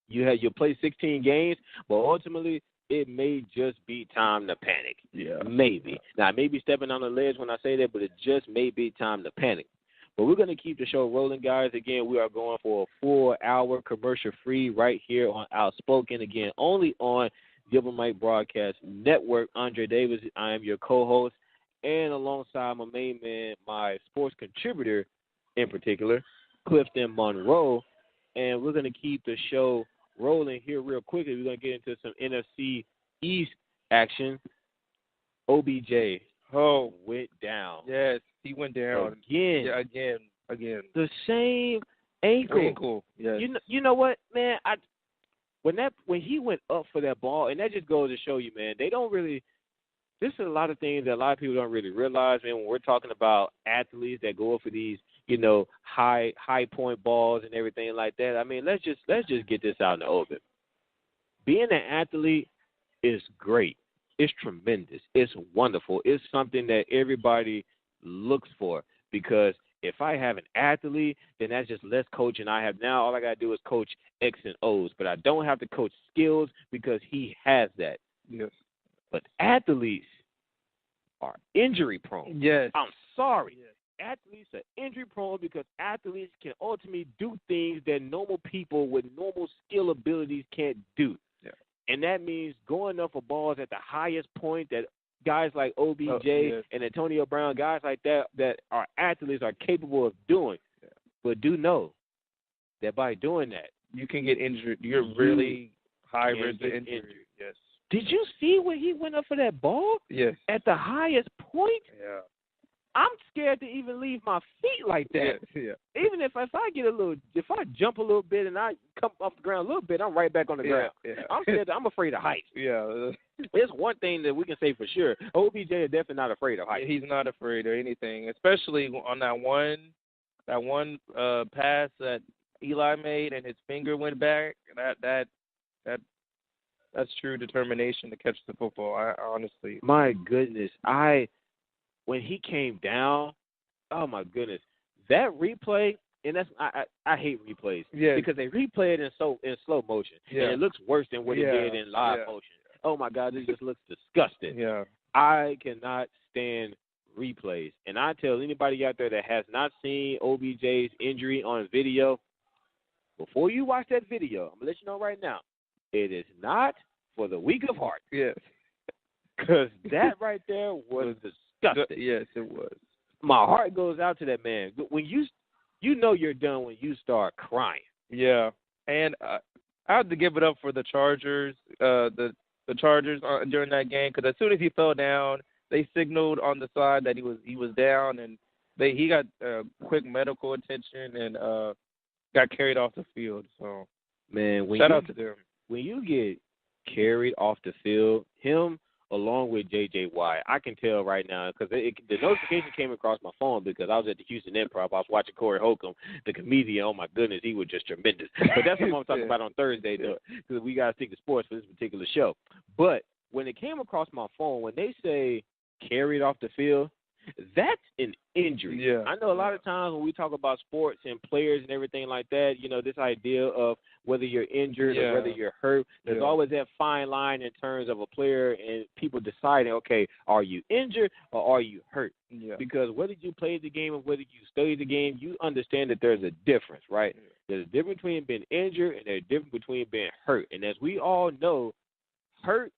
You play 16 games, but ultimately, it may just be time to panic. Yeah. Maybe. Now, I may be stepping on the ledge when I say that, but it just may be time to panic. But we're going to keep the show rolling, guys. Again, we are going for a 4-hour commercial-free right here on Outspoken. Again, only on Gilbert Mike Broadcast Network. Andre Davis, I am your co-host. And alongside my main man, my sports contributor in particular, Clifton Monroe. And we're going to keep the show rolling here real quickly. We're going to get into some NFC East action. OBJ went down. Yes, he went down. Again. Yeah, again. The same ankle. Yes. You know what, man? When he went up for that ball, and that just goes to show you, man, they don't really – this is a lot of things that a lot of people don't really realize, man, when we're talking about athletes that go up for these – high point balls and everything like that. I mean, let's just get this out in the open. Being an athlete is great. It's tremendous. It's wonderful. It's something that everybody looks for because if I have an athlete, then that's just less coaching I have now. All I got to do is coach X and O's, but I don't have to coach skills because he has that. Yes. But athletes are injury prone. Yes. I'm sorry. Yes. Athletes are injury prone because athletes can ultimately do things that normal people with normal skill abilities can't do. Yeah. And that means going up for balls at the highest point that guys like OBJ and Antonio Brown, guys like that are athletes are capable of doing. Yeah. But do know that by doing that, you can get injured. You're really high risk of injury. Yes. Did you see when he went up for that ball? Yes. At the highest point? Yeah. I'm scared to even leave my feet like that. Yeah. Even if I jump a little bit and I come off the ground a little bit, I'm right back on the ground. Yeah. I'm scared. I'm afraid of heights. Yeah. There's one thing that we can say for sure. OBJ is definitely not afraid of heights. He's not afraid of anything, especially on that one pass that Eli made and his finger went back. That's true determination to catch the football. I honestly. My goodness, when he came down, oh my goodness, that replay, and that's I hate replays because they replay it in slow motion, and it looks worse than what it did in live motion. Oh my God, it just looks disgusting. Yeah, I cannot stand replays, and I tell anybody out there that has not seen OBJ's injury on video, before you watch that video, I'm gonna let you know right now, it is not for the weak of heart. Yes. because that right there was disgusting. Yes, it was. My heart goes out to that man. When you know you're done when you start crying. Yeah, and I have to give it up for the Chargers. The Chargers during that game, because as soon as he fell down, they signaled on the side that he was down, and he got quick medical attention and got carried off the field. So, man, shout out to them. When you get carried off the field, him along with J.J. Watt, I can tell right now because the notification came across my phone because I was at the Houston Improv. I was watching Corey Holcomb, the comedian. Oh, my goodness, he was just tremendous. But that's what I'm talking about on Thursday, though, because we got to stick to sports for this particular show. But when it came across my phone, when they say carried off the field, that's an injury. Yeah. I know a lot of times when we talk about sports and players and everything like that, this idea of whether you're injured or whether you're hurt, there's always that fine line in terms of a player and people deciding, okay, are you injured or are you hurt? Yeah. Because whether you played the game or whether you studied the game, you understand that there's a difference, right? Yeah. There's a difference between being injured and there's a difference between being hurt. And as we all know, hurt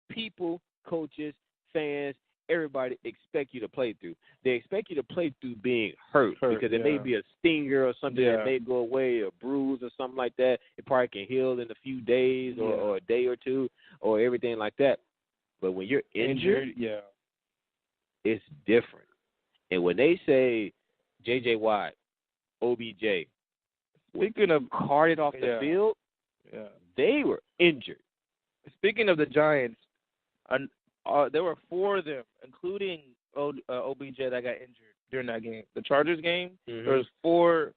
people, coaches, fans, everybody expect you to play through. They expect you to play through being hurt because it may be a stinger or something that may go away, a bruise or something like that. It probably can heal in a few days or a day or two or everything like that. But when you're injured, it's different. And when they say J.J. Watt, OBJ, speaking of carted off the field, they were injured. Speaking of the Giants, there were 4 of them, including OBJ, that got injured during that game. The Chargers game, there was 4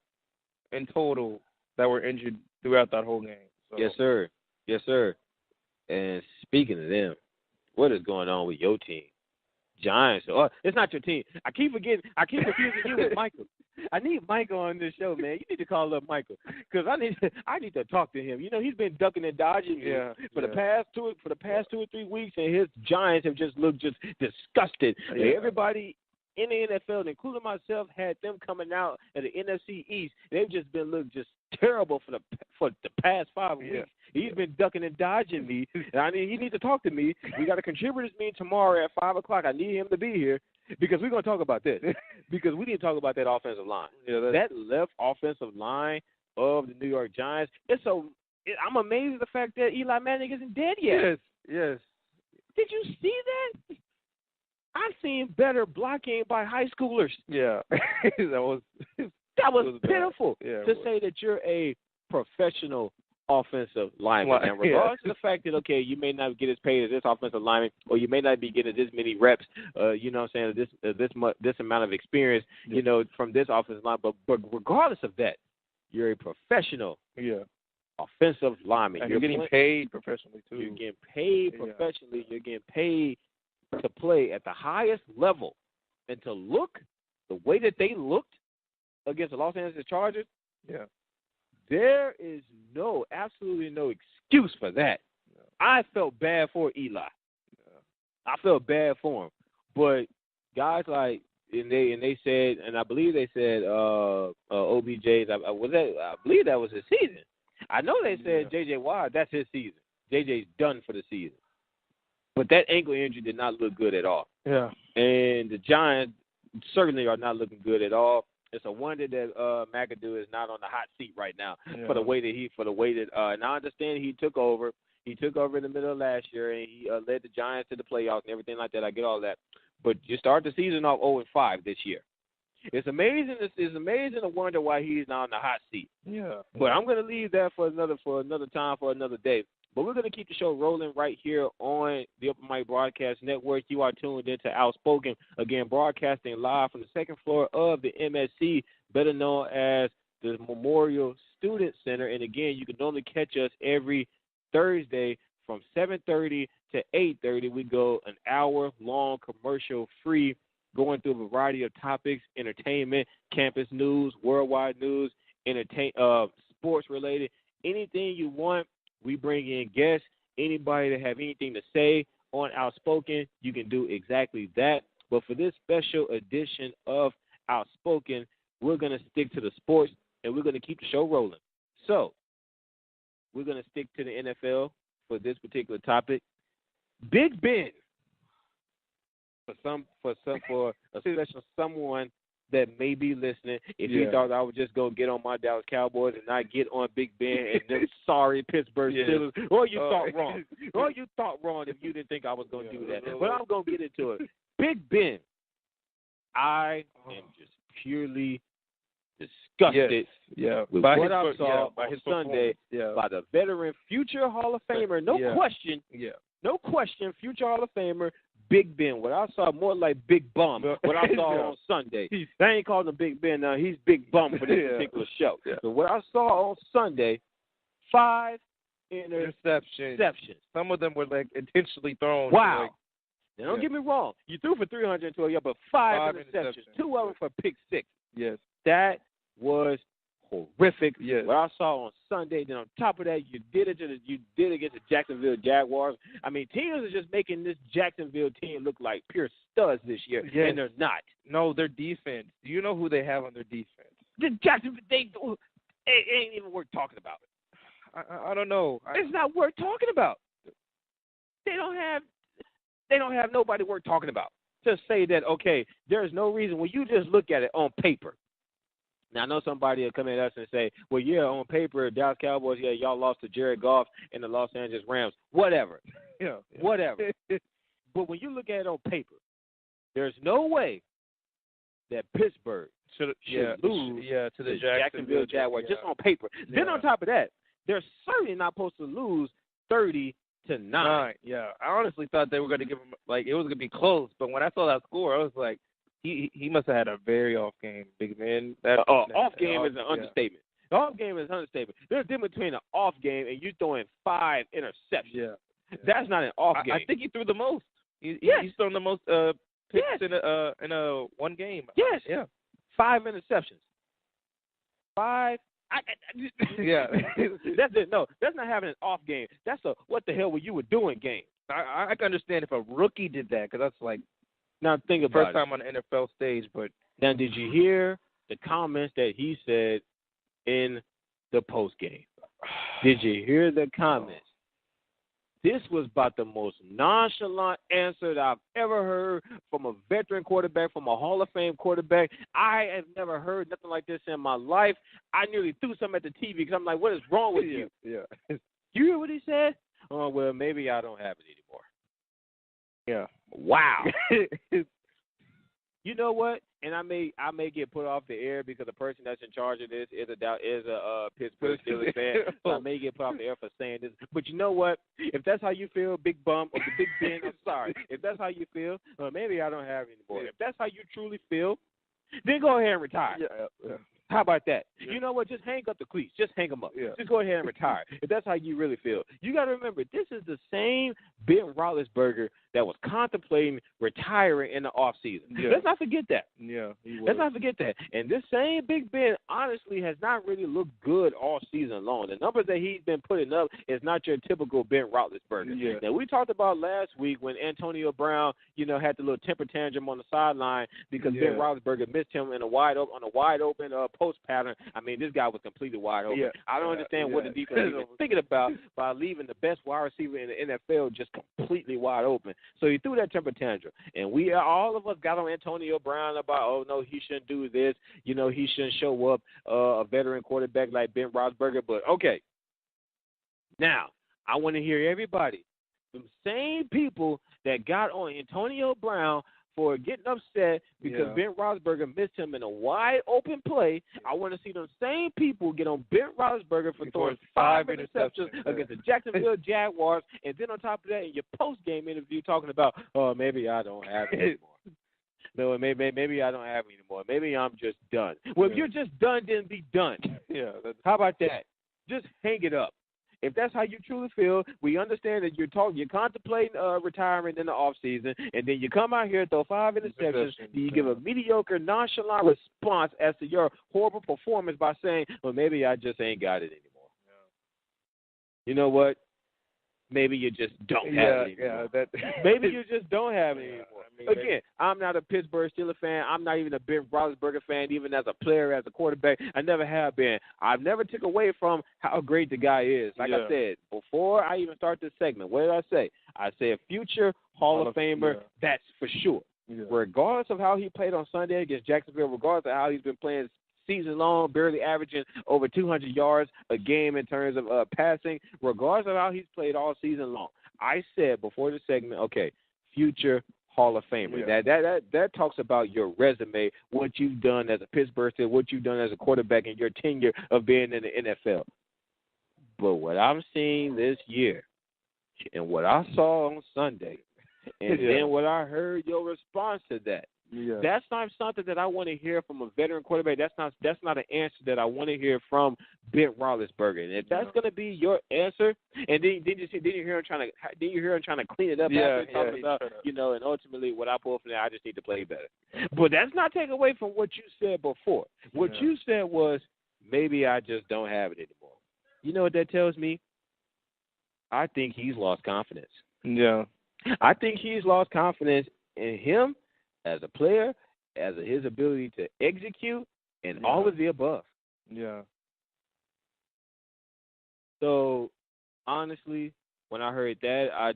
in total that were injured throughout that whole game. So. Yes, sir. Yes, sir. And speaking of them, what is going on with your team? Giants. Oh, it's not your team. I keep confusing you with Michael. I need Michael on this show, man. You need to call up Michael because I need to talk to him. He's been ducking and dodging me for the past 2 or 3 weeks, and his Giants have just looked just disgusted. Yeah. Everybody in the NFL, including myself, had them coming out at the NFC East. They've just been looking just terrible for the past 5 weeks. He's been ducking and dodging me, and he needs to talk to me. We got a contributors meeting tomorrow at 5 o'clock. I need him to be here because we're going to talk about this because we need to talk about that offensive line. That left offensive line of the New York Giants. I'm amazed at the fact that Eli Manning isn't dead yet. Yes. Did you see that? I've seen better blocking by high schoolers. Yeah. that was pitiful to say that you're a professional offensive lineman. And regardless of the fact that, okay, you may not get as paid as this offensive lineman or you may not be getting this many reps, this amount of experience, from this offensive line. But regardless of that, you're a professional offensive lineman. And you're getting paid professionally, too. You're getting paid professionally. You're getting paid to play at the highest level and to look the way that they looked against the Los Angeles Chargers. Yeah. There is absolutely no excuse for that. No. I felt bad for Eli. I felt bad for him. But guys like, and they said, and I believe they said OBJ, I believe that was his season. I know they said J.J. Watt, that's his season. J.J.'s done for the season. But that ankle injury did not look good at all. Yeah. And the Giants certainly are not looking good at all. It's a wonder that McAdoo is not on the hot seat right now for the way that and I understand he took over. He took over in the middle of last year and he led the Giants to the playoffs and everything like that. I get all that. But you start the season off 0-5 this year. It's amazing. It's amazing to wonder why he's not on the hot seat. Yeah. But I'm going to leave that for another time, for another day. But we're going to keep the show rolling right here on the Open Mic Broadcast Network. You are tuned into Outspoken, again, broadcasting live from the second floor of the MSC, better known as the Memorial Student Center. And, again, you can normally catch us every Thursday from 7:30 to 8:30. We go an hour-long commercial-free, going through a variety of topics, entertainment, campus news, worldwide news, sports-related, anything you want. We bring in guests. Anybody that have anything to say on Outspoken, you can do exactly that. But for this special edition of Outspoken, we're going to stick to the sports, and we're going to keep the show rolling. So we're going to stick to the NFL for this particular topic. Big Ben for a special someone that may be listening. If you thought I would just go get on my Dallas Cowboys and not get on Big Ben and them sorry Pittsburgh Steelers, or you thought wrong. Or you thought wrong if you didn't think I was going to do that. But I'm going to get into it. Big Ben, I am just purely disgusted with what I saw on Sunday by the veteran future Hall of Famer. No question, future Hall of Famer, Big Ben. What I saw more like Big Bum. What I saw on Sunday. They ain't calling him Big Ben now. He's Big Bum for this particular show. So what I saw on Sunday, 5 interceptions. Some of them were like intentionally thrown. Wow. Now, don't get me wrong. You threw for 312 yards, but 5 interceptions. 2 of them for pick 6. Yes. That was horrific. Yes. What I saw on Sunday. Then on top of that, you did it against the Jacksonville Jaguars. I mean, teams are just making this Jacksonville team look like pure studs this year, and they're not. No, their defense. Do you know who they have on their defense? The Jacksonville, it ain't even worth talking about. I don't know. It's not worth talking about. They don't have nobody worth talking about. Just say that, okay, there's no reason when you just look at it on paper. Now, I know somebody will come at us and say, well, on paper, Dallas Cowboys, y'all lost to Jared Goff and the Los Angeles Rams. Whatever. Whatever. But when you look at it on paper, there's no way that Pittsburgh should lose to the Jacksonville Jaguars just on paper. Then on top of that, they're certainly not supposed to lose 30-9. Yeah, I honestly thought they were going to give him, like, it was going to be close. But when I saw that score, I was like, he must have had a very off game, Big Ben. Off game is an understatement. The off game is an understatement. There's a difference between an off game and you throwing 5 interceptions. Yeah. That's not an off game. I think he threw the most. He's thrown the most picks in a one game. Yes. Yeah. 5 interceptions. 5. That's it. No, that's not having an off game. That's a what the hell were you doing game. I can understand if a rookie did that because that's like now think about first time on the NFL stage. But now, did you hear the comments that he said in the post game? Did you hear the comments? This was about the most nonchalant answer that I've ever heard from a veteran quarterback, from a Hall of Fame quarterback. I have never heard nothing like this in my life. I nearly threw something at the TV because I'm like, what is wrong with you? Yeah. You hear what he said? Oh, well, maybe I don't have it anymore. Yeah. Wow. You know what? And I may get put off the air because the person that's in charge of this is a Pittsburgh Steelers fan. So I may get put off the air for saying this. But you know what? If that's how you feel, Big Bum or the Big Ben, I'm sorry. If that's how you feel, maybe I don't have it anymore. If that's how you truly feel, then go ahead and retire. Yeah. How about that? Yeah. You know what? Just hang up the cleats. Just hang them up. Yeah. Just go ahead and retire. If that's how you really feel. You got to remember, this is the same Ben Roethlisberger that was contemplating retiring in the offseason. Yeah. Let's not forget that. Yeah, he was. Let's not forget that. And this same Big Ben, honestly, has not really looked good all season long. The numbers that he's been putting up is not your typical Ben Roethlisberger. Yeah. Now, we talked about last week when Antonio Brown, had the little temper tantrum on the sideline because Ben Roethlisberger missed him on a wide open post pattern. I mean, this guy was completely wide open. Yeah. I don't understand what the defense was thinking about by leaving the best wide receiver in the NFL just completely wide open. So he threw that temper tantrum. And all of us got on Antonio Brown about, oh, no, he shouldn't do this. He shouldn't show up a veteran quarterback like Ben Roethlisberger. But, okay, now I want to hear everybody, the same people that got on Antonio Brown for getting upset because Ben Roethlisberger missed him in a wide-open play. I want to see those same people get on Ben Roethlisberger for throwing 5 interceptions against the Jacksonville Jaguars, and then on top of that, in your post-game interview talking about, oh, maybe I don't have it anymore. No, maybe I don't have it anymore. Maybe I'm just done. Well, if you're just done, then be done. Yeah. How about that? Just hang it up. If that's how you truly feel, we understand that you're contemplating retirement in the offseason, and then you come out here, throw 5 interceptions, you give a mediocre, nonchalant response as to your horrible performance by saying, well, maybe I just ain't got it anymore. Yeah. You know what? Maybe you just don't have it anymore. Maybe you just don't have it anymore. Again, I'm not a Pittsburgh Steelers fan. I'm not even a Ben Roethlisberger fan, even as a player, as a quarterback. I never have been. I've never took away from how great the guy is. Like I said, before I even start this segment, what did I say? I say a future Hall of Famer, that's for sure. regardless of how he played on Sunday against Jacksonville, regardless of how he's been playing season long, barely averaging over 200 yards a game in terms of passing, regardless of how he's played all season long. I said before the segment, okay, future Hall of Famer. Yeah. That talks about your resume, what you've done as a Pittsburgh Steelers, what you've done as a quarterback in your tenure of being in the NFL. But what I'm seeing this year and what I saw on Sunday and then what I heard your response to that, that's not something that I want to hear from a veteran quarterback. That's not an answer that I want to hear from Ben Roethlisberger. And if that's going to be your answer, and then you hear him trying to clean it up after talking about, and ultimately what I pull from that, I just need to play better. But that's not taken away from what you said before. What you said was, maybe I just don't have it anymore. You know what that tells me? I think he's lost confidence. Yeah. I think he's lost confidence in him as a player, as his ability to execute, and all of the above. Yeah. So, honestly, when I heard that, I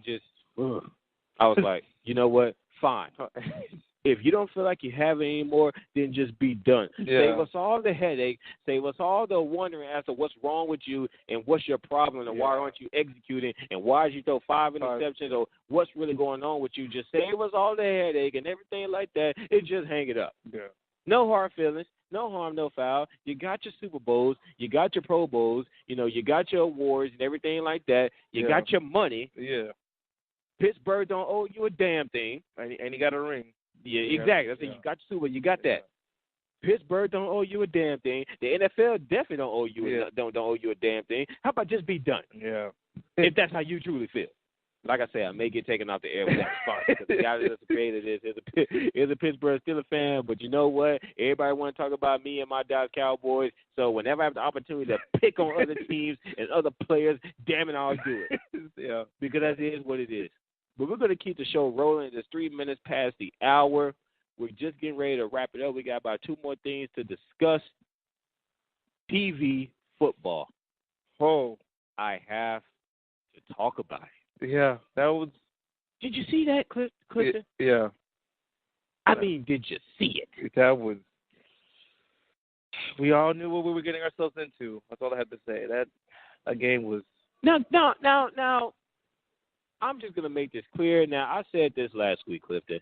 was like, you know what? Fine. If you don't feel like you have it anymore, then just be done. Yeah. Save us all the headache. Save us all the wondering as to what's wrong with you and what's your problem and why aren't you executing and why did you throw 5 interceptions or what's really going on with you. Just save us all the headache and everything like that and just hang it up. Yeah. No hard feelings. No harm, no foul. You got your Super Bowls. You got your Pro Bowls. You got your awards and everything like that. You got your money. Yeah. Pittsburgh don't owe you a damn thing. And he got a ring. Yeah, exactly. I said you got your Super. You got that. Pittsburgh don't owe you a damn thing. The NFL definitely don't owe you don't owe you a damn thing. How about just be done? Yeah. If that's how you truly feel. Like I said, I may get taken off the air with that response because the guy that's created this is a Pittsburgh Steelers fan. But you know what? Everybody want to talk about me and my Dallas Cowboys. So whenever I have the opportunity to pick on other teams and other players, damn it, I'll do it. Because that is what it is. But we're going to keep the show rolling. It's 3 minutes past the hour. We're just getting ready to wrap it up. We got about 2 more things to discuss. TV football. Oh, I have to talk about it. Yeah, that was. Did you see that, Clifton? Yeah. I mean, did you see it? That was. We all knew what we were getting ourselves into. That's all I have to say. That game was. Now. I'm just going to make this clear. Now, I said this last week, Clifton.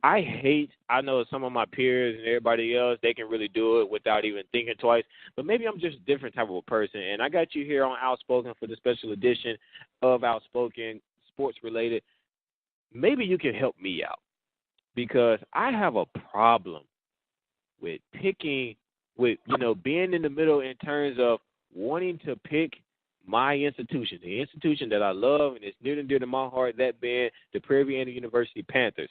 I know some of my peers and everybody else, they can really do it without even thinking twice. But maybe I'm just a different type of a person. And I got you here on Outspoken for the special edition of Outspoken, sports related. Maybe you can help me out because I have a problem with picking, with, being in the middle in terms of wanting to pick my institution, the institution that I love and is near and dear to my heart, that being the Prairie View A&M University Panthers.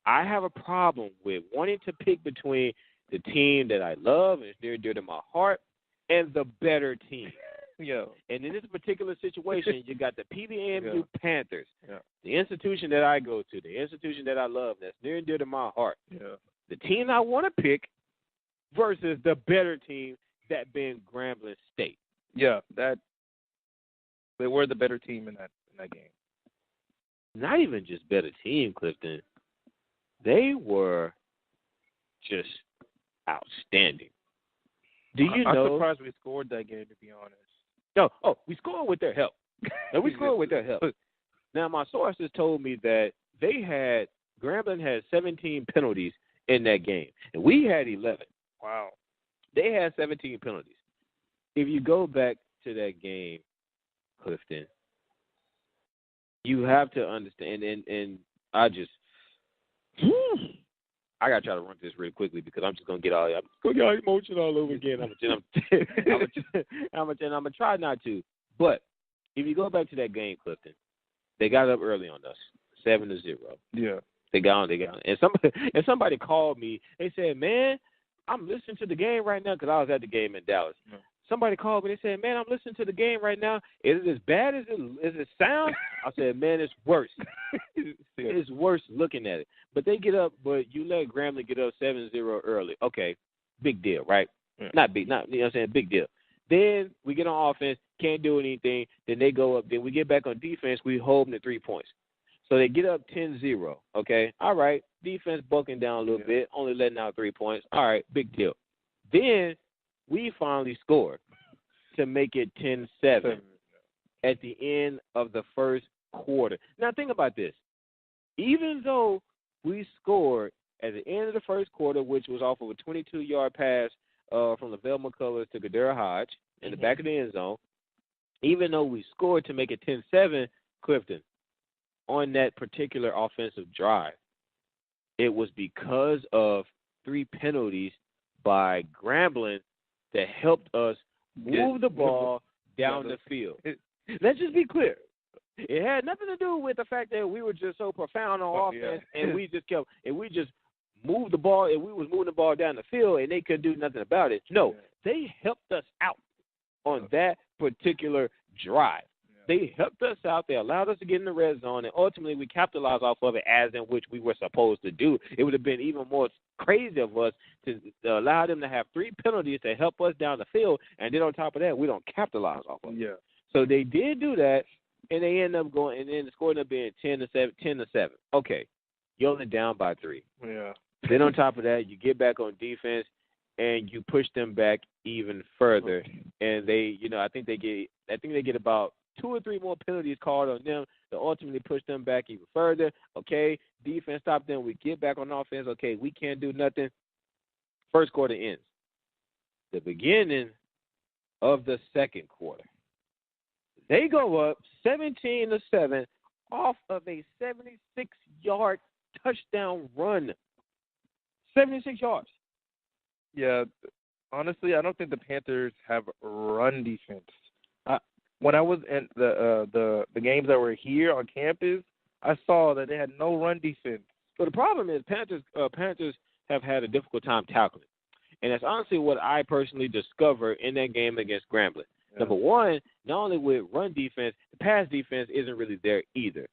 I have a problem with wanting to pick between the team that I love and is near and dear to my heart and the better team. And in this particular situation, you got the PVAMU Panthers, the institution that I go to, the institution that I love, that's near and dear to my heart. The team I want to pick versus the better team, that being Grambling State. They were the better team in that game. Not even just better team, Clifton. They were just outstanding. I'm surprised we scored that game, to be honest. Oh, we scored with their help. Now, my sources told me that Grambling had 17 penalties in that game, and we had 11. Wow. They had 17 penalties. If you go back to that game, Clifton, you have to understand, and I gotta try to run this really quickly because I'm just gonna get all emotional all over again. I'm gonna try not to. But if you go back to that game, Clifton, they got up early on us, 7-0. Yeah. They got on. And somebody called me. They said, "Man, I'm listening to the game right now," because I was at the game in Dallas. Yeah. Somebody called me. They said, "Man, I'm listening to the game right now. Is it as bad as it sounds?" I said, "Man, it's worse. It's worse looking at it." But they get up. But you let Grambling get up 7-0 early. Okay, big deal, right? Yeah. Not you know what I'm saying? Big deal. Then we get on offense, can't do anything. Then they go up. Then we get back on defense. We hold them to 3 points. So they get up 10-0, okay? All right, defense bucking down a little bit, only letting out 3 points. All right, big deal. Then we finally scored to make it 10-7 at the end of the first quarter. Now, think about this. Even though we scored at the end of the first quarter, which was off of a 22-yard pass from LaVelle McCullers to Gadara Hodge in the back of the end zone, even though we scored to make it 10-7, Clifton, on that particular offensive drive, it was because of 3 penalties by Grambling that helped us move the ball down the field. Let's just be clear. It had nothing to do with the fact that we were just so profound on offense and we just moved the ball and we was moving the ball down the field and they couldn't do nothing about it. No, they helped us out on that particular drive. They helped us out. They allowed us to get in the red zone, and ultimately we capitalized off of it as in which we were supposed to do. It would have been even more crazy of us to allow them to have 3 penalties to help us down the field, and then on top of that, we don't capitalize off of it. Yeah. So they did do that, and they ended up going, and then the score ended up being 10-7. Okay, you're only down by 3. Yeah. Then on top of that, you get back on defense, and you push them back even further, and they, I think they get about 2 or 3 more penalties called on them to ultimately push them back even further. Okay, defense stopped them. We get back on offense. Okay, we can't do nothing. First quarter ends. The beginning of the second quarter. They go up 17-7 off of a 76-yard touchdown run. 76 yards. Yeah, honestly, I don't think the Panthers have run defense. When I was in the games that were here on campus, I saw that they had no run defense. So the problem is Panthers have had a difficult time tackling. And that's honestly what I personally discovered in that game against Grambling. Yeah. Number one, not only with run defense, the pass defense isn't really there either.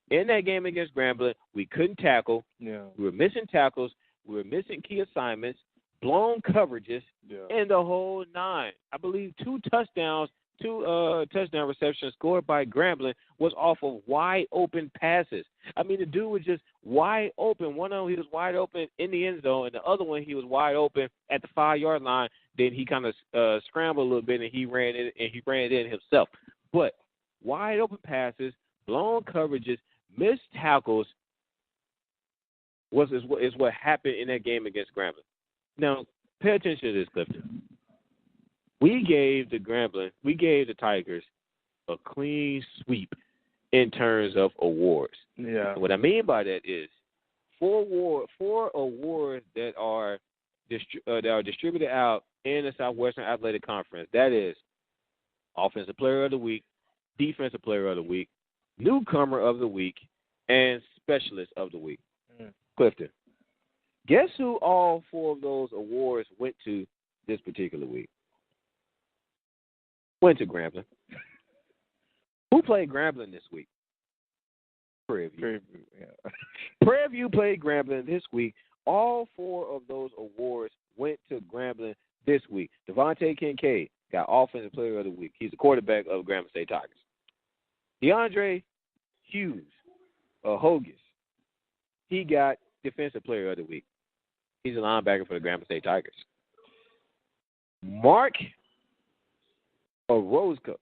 In that game against Grambling, we couldn't tackle. Yeah. We were missing tackles. We were missing key assignments, blown coverages, and the whole 9. I believe 2 touchdown receptions scored by Grambling was off of wide open passes. I mean, the dude was just wide open. One of them, he was wide open in the end zone, and the other one, he was wide open at the 5-yard line. Then he kind of scrambled a little bit, and he ran it in himself. But wide open passes, blown coverages, missed tackles is what happened in that game against Grambling. Now, pay attention to this, Clifton. We gave the Tigers a clean sweep in terms of awards. Yeah. And what I mean by that is 4 awards that are distributed out in the Southwestern Athletic Conference. That is Offensive Player of the Week, Defensive Player of the Week, Newcomer of the Week, and Specialist of the Week. Clifton, guess who all 4 of those awards went to this particular week? Went to Grambling. Who played Grambling this week? Prairie View. Prairie View played Grambling this week. All 4 of those awards went to Grambling this week. Devontae Kincaid got Offensive Player of the Week. He's the quarterback of Grambling State Tigers. DeAndre Hughes, Hogus, he got Defensive Player of the Week. He's a linebacker for the Grambling State Tigers. Mark Orozco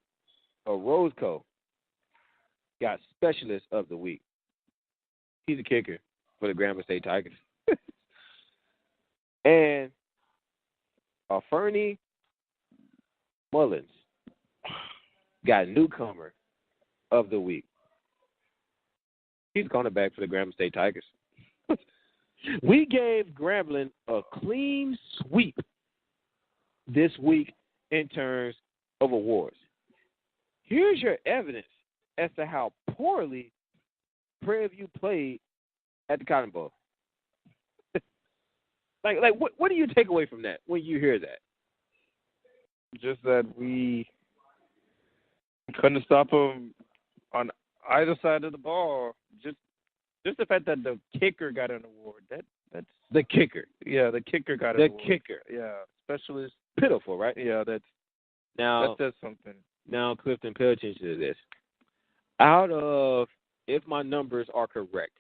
got Specialist of the Week. He's a kicker for the Grambling State Tigers. And Fernie Mullins got Newcomer of the Week. He's a cornerback for the Grambling State Tigers. We gave Grambling a clean sweep this week in terms of awards. Here's your evidence as to how poorly Prairie View played at the Cotton Bowl. What do you take away from that when you hear that? Just that we couldn't stop them on either side of the ball. Just the fact that the kicker got an award. That's the kicker. Yeah, the kicker got an award. The kicker. Yeah, specialist. Pitiful, right? Yeah, that says something. Now, Clifton, pay attention to this. Out of if my numbers are correct,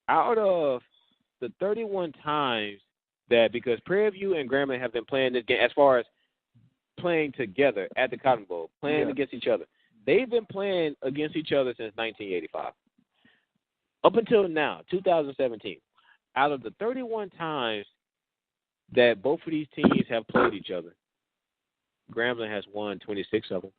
out of the 31 times that, because Prairie View and Grambling have been playing this game as far as playing together at the Cotton Bowl, playing against each other, they've been playing against each other since 1985. Up until now, 2017, out of the 31 times that both of these teams have played each other, Grambling has won 26 of them.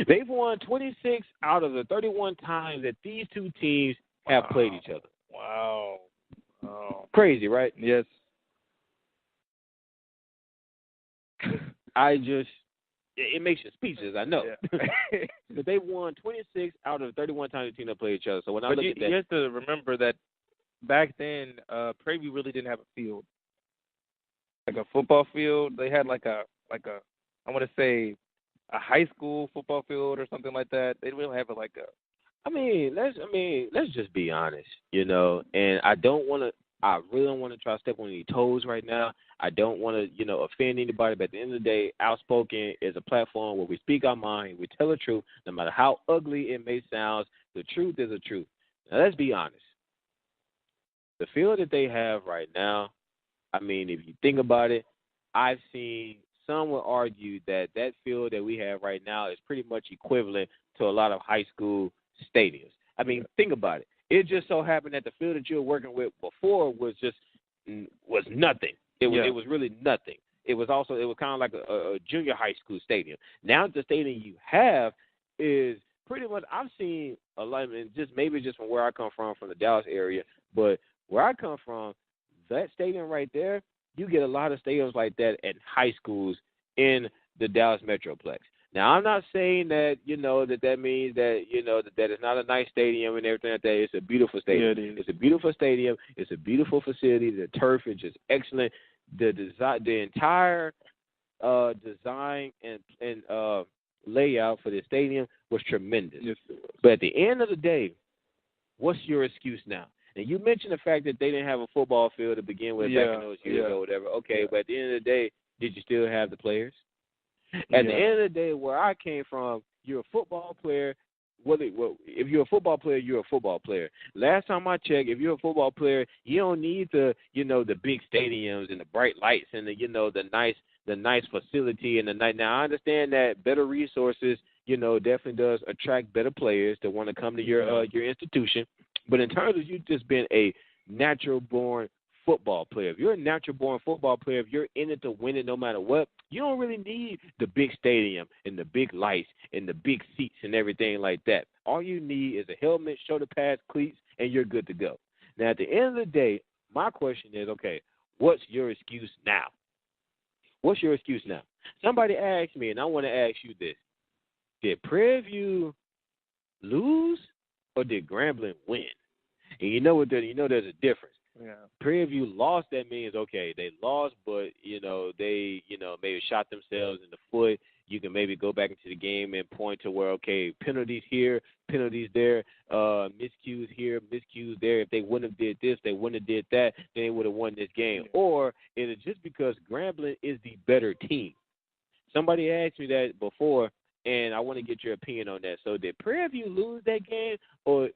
They've won 26 out of the 31 times that these two teams have played each other. Wow. Oh. Crazy, right? Yes. It makes you speechless, I know. Yeah. But they've won 26 out of the 31 times the team have played each other. So when I look at that, you have to remember that back then, Prairie View really didn't have a field, like a football field. They had like a I want to say a high school football field or something like that. They didn't have it like a. Let's just be honest, and I really don't want to try to step on any toes right now. I don't want to, offend anybody, but at the end of the day, Outspoken is a platform where we speak our mind, we tell the truth, no matter how ugly it may sound. The truth is the truth. Now, let's be honest. The field that they have right now, if you think about it, I've seen some would argue that field that we have right now is pretty much equivalent to a lot of high school stadiums. Think about it. It just so happened that the field that you were working with before was nothing. It was really nothing. It was kind of like a junior high school stadium. Now the stadium you have is pretty much, I've seen a lot, and maybe just from where I come from the Dallas area, but where I come from, that stadium right there, you get a lot of stadiums like that at high schools in the Dallas Metroplex. Now, I'm not saying that, that means that, that it's not a nice stadium and everything like that. It's a beautiful stadium. Yeah, it is. It's a beautiful stadium. It's a beautiful facility. The turf is just excellent. The entire design and layout for the stadium was tremendous. Yes, but at the end of the day, what's your excuse now? And you mentioned the fact that they didn't have a football field to begin with back in those years or whatever. Okay, but at the end of the day, did you still have the players? At the end of the day, where I came from, you're a football player. If you're a football player, you're a football player. Last time I checked, if you're a football player, you don't need the big stadiums and the bright lights and the nice facility and the night. Now I understand that better resources, definitely does attract better players that want to come to your institution. But in terms of you just being a natural-born football player, if you're a natural-born football player, if you're in it to win it no matter what, you don't really need the big stadium and the big lights and the big seats and everything like that. All you need is a helmet, shoulder pads, cleats, and you're good to go. Now, at the end of the day, my question is, okay, what's your excuse now? What's your excuse now? Somebody asked me, and I want to ask you this. Did Prairie View lose or did Grambling win? And there's a difference. Yeah. Prairie View lost, that means, okay, they lost, but, they, maybe shot themselves in the foot. You can maybe go back into the game and point to where, okay, penalties here, penalties there, miscues here, miscues there. If they wouldn't have did this, they wouldn't have did that, then they would have won this game. Yeah. Or it is just because Grambling is the better team. Somebody asked me that before, and I want to get your opinion on that. So did Prairie View lose that game, or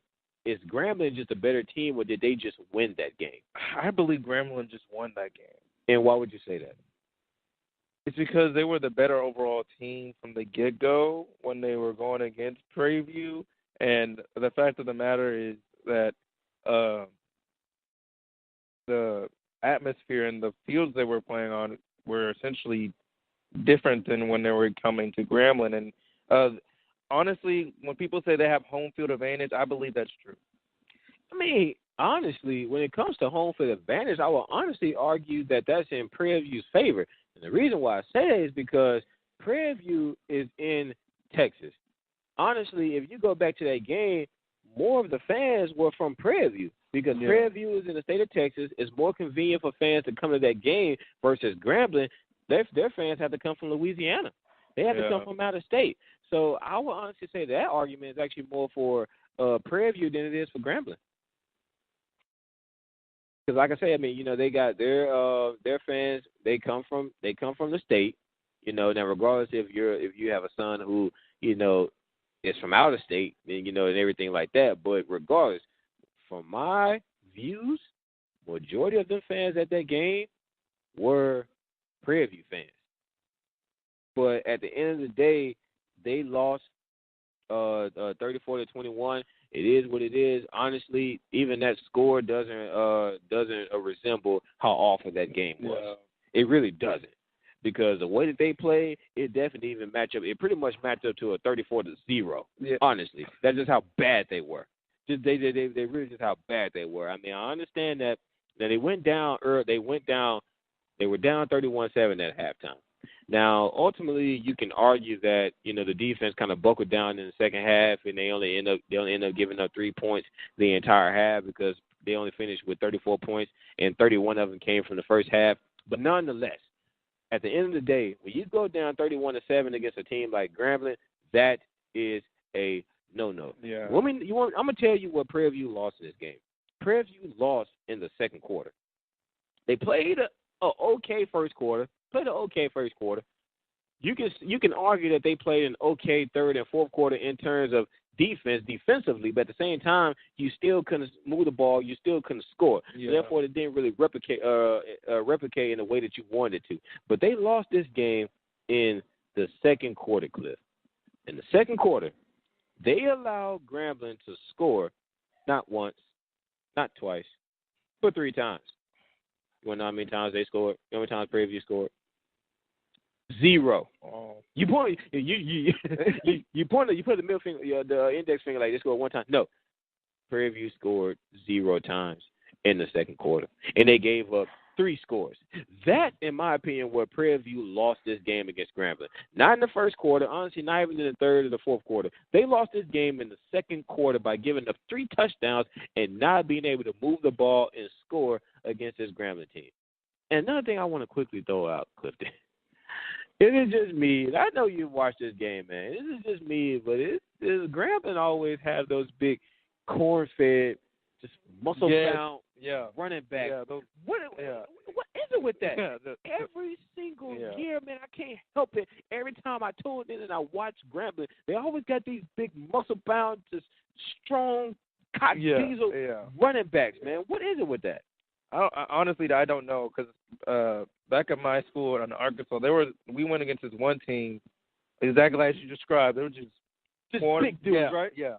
is Grambling just a better team, or did they just win that game? I believe Grambling just won that game. And why would you say that? It's because they were the better overall team from the get-go when they were going against Prairie View. And the fact of the matter is that the atmosphere and the fields they were playing on were essentially different than when they were coming to Grambling. And honestly, when people say they have home field advantage, I believe that's true. Honestly, when it comes to home field advantage, I will honestly argue that that's in Prairie View's favor. And the reason why I say that is because Prairie View is in Texas. Honestly, if you go back to that game, more of the fans were from Prairie View because Prairie View is in the state of Texas. It's more convenient for fans to come to that game versus Grambling. Their fans have to come from Louisiana. They have to come from out of state. So I would honestly say that argument is actually more for Prairie View than it is for Grambling. Because like I say, they got their fans. They come from the state. Now regardless if you have a son who is from out of state, and and everything like that. But regardless, from my views, majority of them fans at that game were Prairie View fans. But at the end of the day, they lost 34-21. It is what it is. Honestly, even that score doesn't resemble how awful that game was. Yeah. It really doesn't, because the way that they played, it definitely even match up. It pretty much matched up to a 34-0. Yeah. Honestly, that's just how bad they were. They really just how bad they were. I mean, I understand that they went down. They were down 31-7 at halftime. Now, ultimately, you can argue that the defense kind of buckled down in the second half, and they only end up giving up 3 points the entire half, because they only finished with 34 points, and 31 of them came from the first half. But nonetheless, at the end of the day, when you go down 31-7 against a team like Grambling, that is a no. Yeah. I'm gonna tell you what Prairie View lost in this game. Prairie View lost in the second quarter. They played an okay first quarter. You can argue that they played an okay third and fourth quarter in terms of defensively, but at the same time, you still couldn't move the ball. You still couldn't score. Yeah. Therefore, it didn't really replicate in the way that you wanted it to. But they lost this game in the second quarter, Cliff. In the second quarter, they allowed Grambling to score not once, not twice, but 3 times. You want to know how many times they scored? You know how many times Prairie View scored? 0. Oh. You put the middle finger, the index finger like they scored 1 time. No, Prairie View scored 0 times in the second quarter, and they gave up 3 scores. That, in my opinion, where Prairie View lost this game against Grambling. Not in the first quarter, honestly, not even in the third or the fourth quarter. They lost this game in the second quarter by giving up 3 touchdowns and not being able to move the ball and score against this Grambling team. And another thing I want to quickly throw out, Clifton. It is just me. I know you watched this game, man. This is just me, but Grambling always have those big corn-fed, just muscle-bound running backs. Yeah, what is it with that? Yeah, every single year, man, I can't help it. Every time I tune in and I watch Grambling, they always got these big muscle-bound, just strong, diesel running backs, man. What is it with that? Honestly, I don't know, because back at my school in Arkansas, we went against this one team, exactly like you described. They were just big dudes, right? Yeah.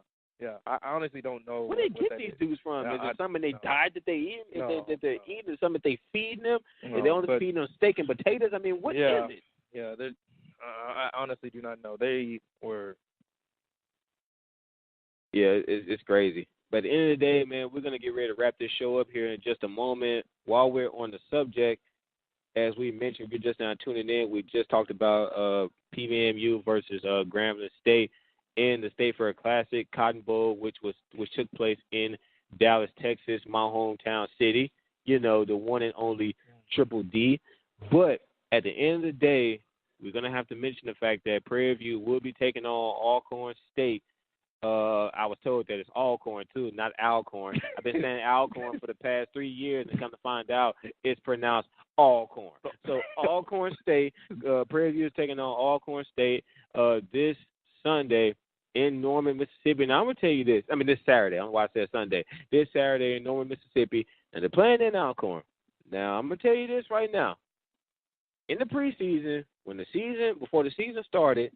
I honestly don't know. Where they get these dudes from? Is it something they died that they eat? That they eat? Is it something they feeding them? And they only feeding them steak and potatoes? I mean, what is it? Yeah, I honestly do not know. They were. Yeah, it's crazy. But at the end of the day, man, we're going to get ready to wrap this show up here in just a moment. While we're on the subject, as we mentioned, if you're just now tuning in, we just talked about PVMU versus Grambling State in the State Fair Classic Cotton Bowl, which took place in Dallas, Texas, my hometown city. The one and only Triple D. But at the end of the day, we're going to have to mention the fact that Prairie View will be taking on Alcorn State. I was told that it's Alcorn, too, not Alcorn. I've been saying Alcorn for the past 3 years, and come to find out it's pronounced Alcorn. So Alcorn State, Prairie View is taking on Alcorn State this Sunday in Norman, Mississippi. Now, I'm going to tell you this. I mean, this Saturday. I don't know why I said Sunday. This Saturday in Norman, Mississippi, and they're playing in Alcorn. Now, I'm going to tell you this right now. In the preseason, before the season started,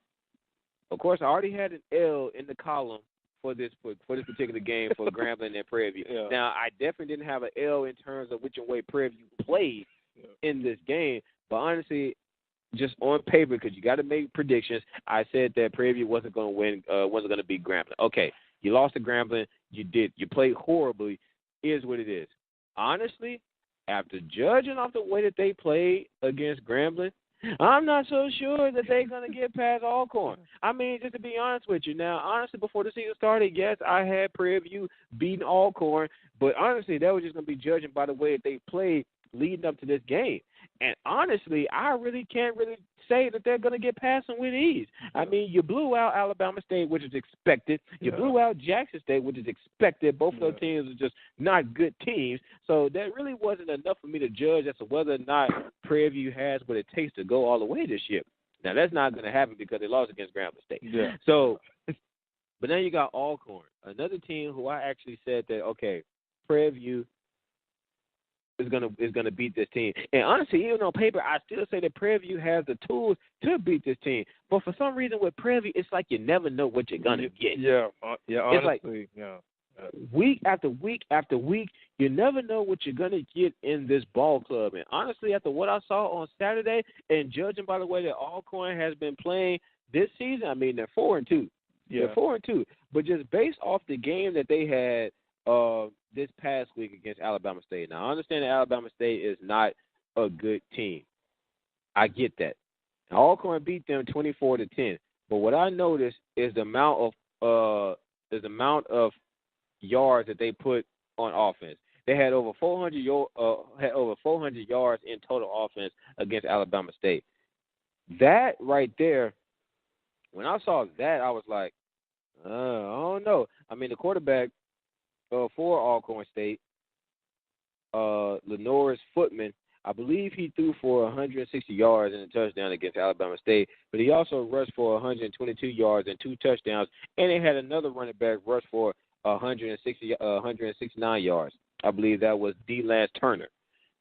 of course, I already had an L in the column for this particular game for Grambling and Prairie View. Yeah. Now, I definitely didn't have an L in terms of which way Prairie View played in this game. But honestly, just on paper, because you got to make predictions, I said that Prairie View wasn't going to win, wasn't going to beat Grambling. Okay, you lost to Grambling. You did. You played horribly. Is what it is. Honestly, after judging off the way that they played against Grambling, I'm not so sure that they're going to get past Alcorn. I mean, just to be honest with you. Now, honestly, before the season started, yes, I had Prairie View beating Alcorn, but honestly, that was just going to be judging by the way that they played leading up to this game. And honestly, I really can't really say that they're going to get past them with ease. I mean, you blew out Alabama State, which is expected. You blew out Jackson State, which is expected. Both of those teams are just not good teams. So that really wasn't enough for me to judge as to whether or not Prairie View has what it takes to go all the way this year. Now, that's not going to happen because they lost against Grambling State. Yeah. So But now you got Alcorn, another team who I actually said that, okay, Prairie View is gonna beat this team. And honestly, even on paper, I still say that Prairie View has the tools to beat this team. But for some reason with Prairie View, it's like you never know what you're gonna get. Yeah, it's like honestly, yeah. week after week after week, you never know what you're gonna get in this ball club. And honestly, after what I saw on Saturday, and judging by the way that Alcorn has been playing this season, I mean they're 4-2. Yeah. They're 4-2. But just based off the game that they had this past week against Alabama State. Now I understand that Alabama State is not a good team. I get that. Alcorn beat them 24-10. But what I noticed is the amount of yards that they put on offense. They had over 400 yards in total offense against Alabama State. That right there, when I saw that, I was like, I don't know. I mean, the quarterback for Alcorn State, Lenoris Footman, I believe he threw for 160 yards and a touchdown against Alabama State, but he also rushed for 122 yards and 2 touchdowns, and they had another running back rush for 169 yards. I believe that was D. Lance Turner.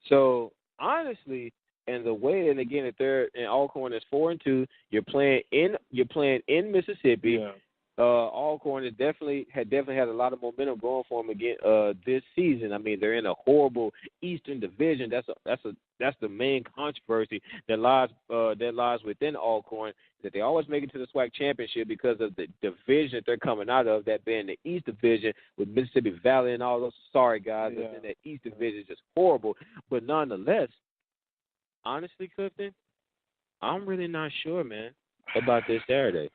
So, honestly, and the way, and again, if they're in Alcorn is 4-2, you're playing in Mississippi. Yeah. Alcorn had definitely had a lot of momentum going for them again this season. I mean, they're in a horrible Eastern Division. That's the main controversy that lies within Alcorn, that they always make it to the SWAC championship because of the division that they're coming out of, that being the East Division with Mississippi Valley and all those. Sorry guys, Yeah. that East Division is just horrible. But nonetheless, honestly, Clifton, I'm really not sure, man, about this Saturday.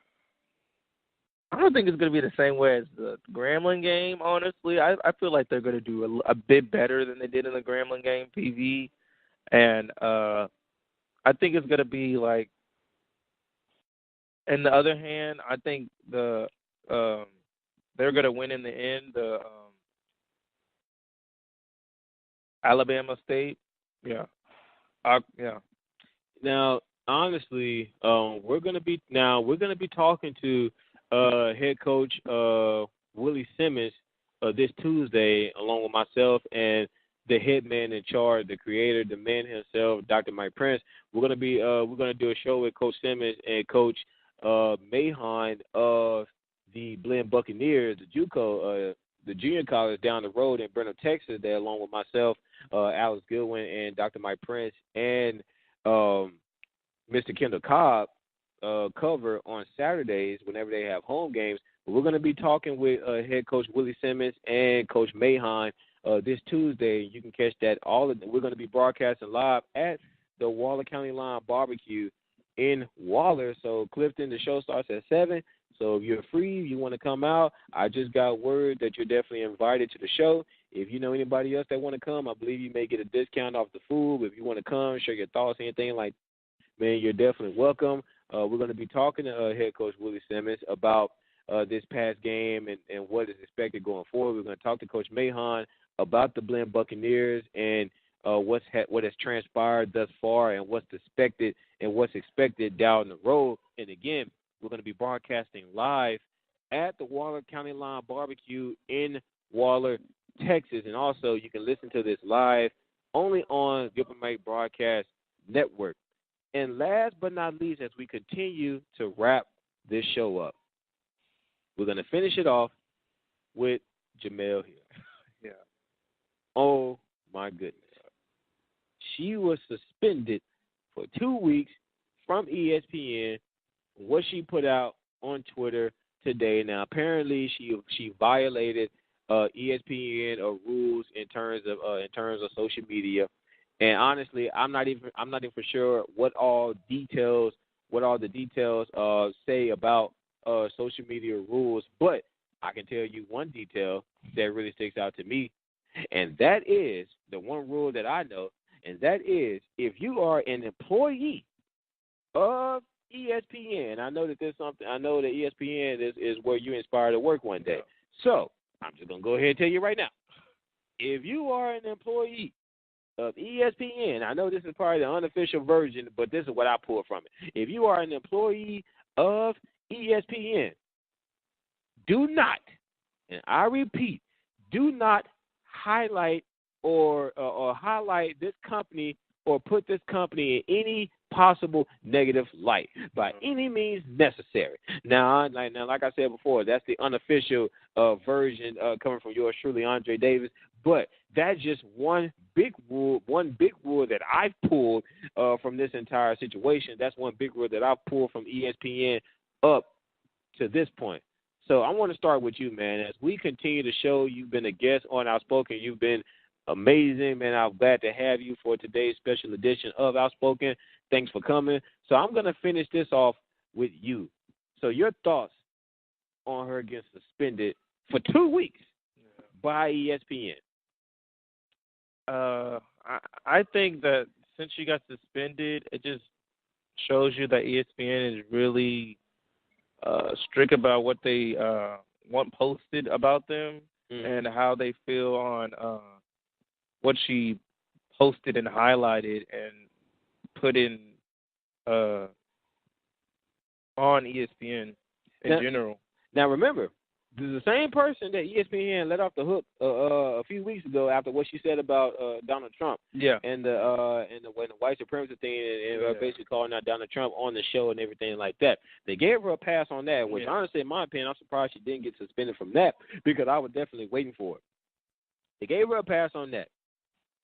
I don't think it's going to be the same way as the Grambling game, honestly. I feel like they're going to do a bit better than they did in the Grambling game, PV. And I think it's going to be like, on the other hand, I think they're going to win in the end, the Alabama State. Yeah. Yeah. Now, honestly, we're gonna be talking to head coach Willie Simmons this Tuesday, along with myself and the head man in charge, the creator, the man himself, Dr. Mike Prince. We're gonna do a show with Coach Simmons and Coach Mahon of the Blinn Buccaneers, the JUCO, the junior college down the road in Brenham, Texas. There, along with myself, Alex Goodwin, and Dr. Mike Prince, and Mr. Kendall Cobb cover on Saturdays whenever they have home games. But we're going to be talking with head coach Willie Simmons and Coach Mahon this Tuesday. You can catch that we're going to be broadcasting live at the Waller County Line Barbecue in Waller. So, Clifton, the show starts at 7. So if you're free, you want to come out, I just got word that you're definitely invited to the show. If you know anybody else that want to come, I believe you may get a discount off the food. If you want to come, share your thoughts, anything like that, man, you're definitely welcome. We're going to be talking to head coach Willie Simmons about this past game and what is expected going forward. We're going to talk to Coach Mahon about the Blinn Buccaneers and what has transpired thus far and what's expected down the road. And again, we're going to be broadcasting live at the Waller County Line Barbecue in Waller, Texas. And also, you can listen to this live only on Gilbert Mike Broadcast Network. And last but not least, as we continue to wrap this show up, we're going to finish it off with Jamel here. Yeah. Oh, my goodness. She was suspended for 2 weeks from ESPN. What she put out on Twitter today. Now, apparently, she violated ESPN rules in terms of social media. And honestly, I'm not even for sure what all the details say about social media rules. But I can tell you one detail that really sticks out to me, and that is the one rule that I know, and that is if you are an employee of ESPN. I know that there's something. I know that ESPN is where you inspire to work one day. So I'm just gonna go ahead and tell you right now. If you are an employee of ESPN, I know this is probably the unofficial version, but this is what I pulled from it. If you are an employee of ESPN, do not, and I repeat, do not highlight or highlight this company or put this company in any possible negative light by any means necessary. Now, like I said before, that's the unofficial version coming from yours truly, Andre Davis. But that's just one big rule that I've pulled from this entire situation. That's one big rule that I've pulled from ESPN up to this point. So I want to start with you, man. As we continue to show, you've been a guest on Outspoken. You've been amazing, man. I'm glad to have you for today's special edition of Outspoken. Thanks for coming. So I'm going to finish this off with you. So your thoughts on her getting suspended for 2 weeks by ESPN? I think that since she got suspended, it just shows you that ESPN is really strict about what they want posted about them and how they feel on what she posted and highlighted and put in on ESPN in general. Now remember, this is the same person that ESPN let off the hook a few weeks ago after what she said about Donald Trump. Yeah. And the white supremacy thing and basically calling out Donald Trump on the show and everything like that. They gave her a pass on that, which honestly, in my opinion, I'm surprised she didn't get suspended from that because I was definitely waiting for it. They gave her a pass on that.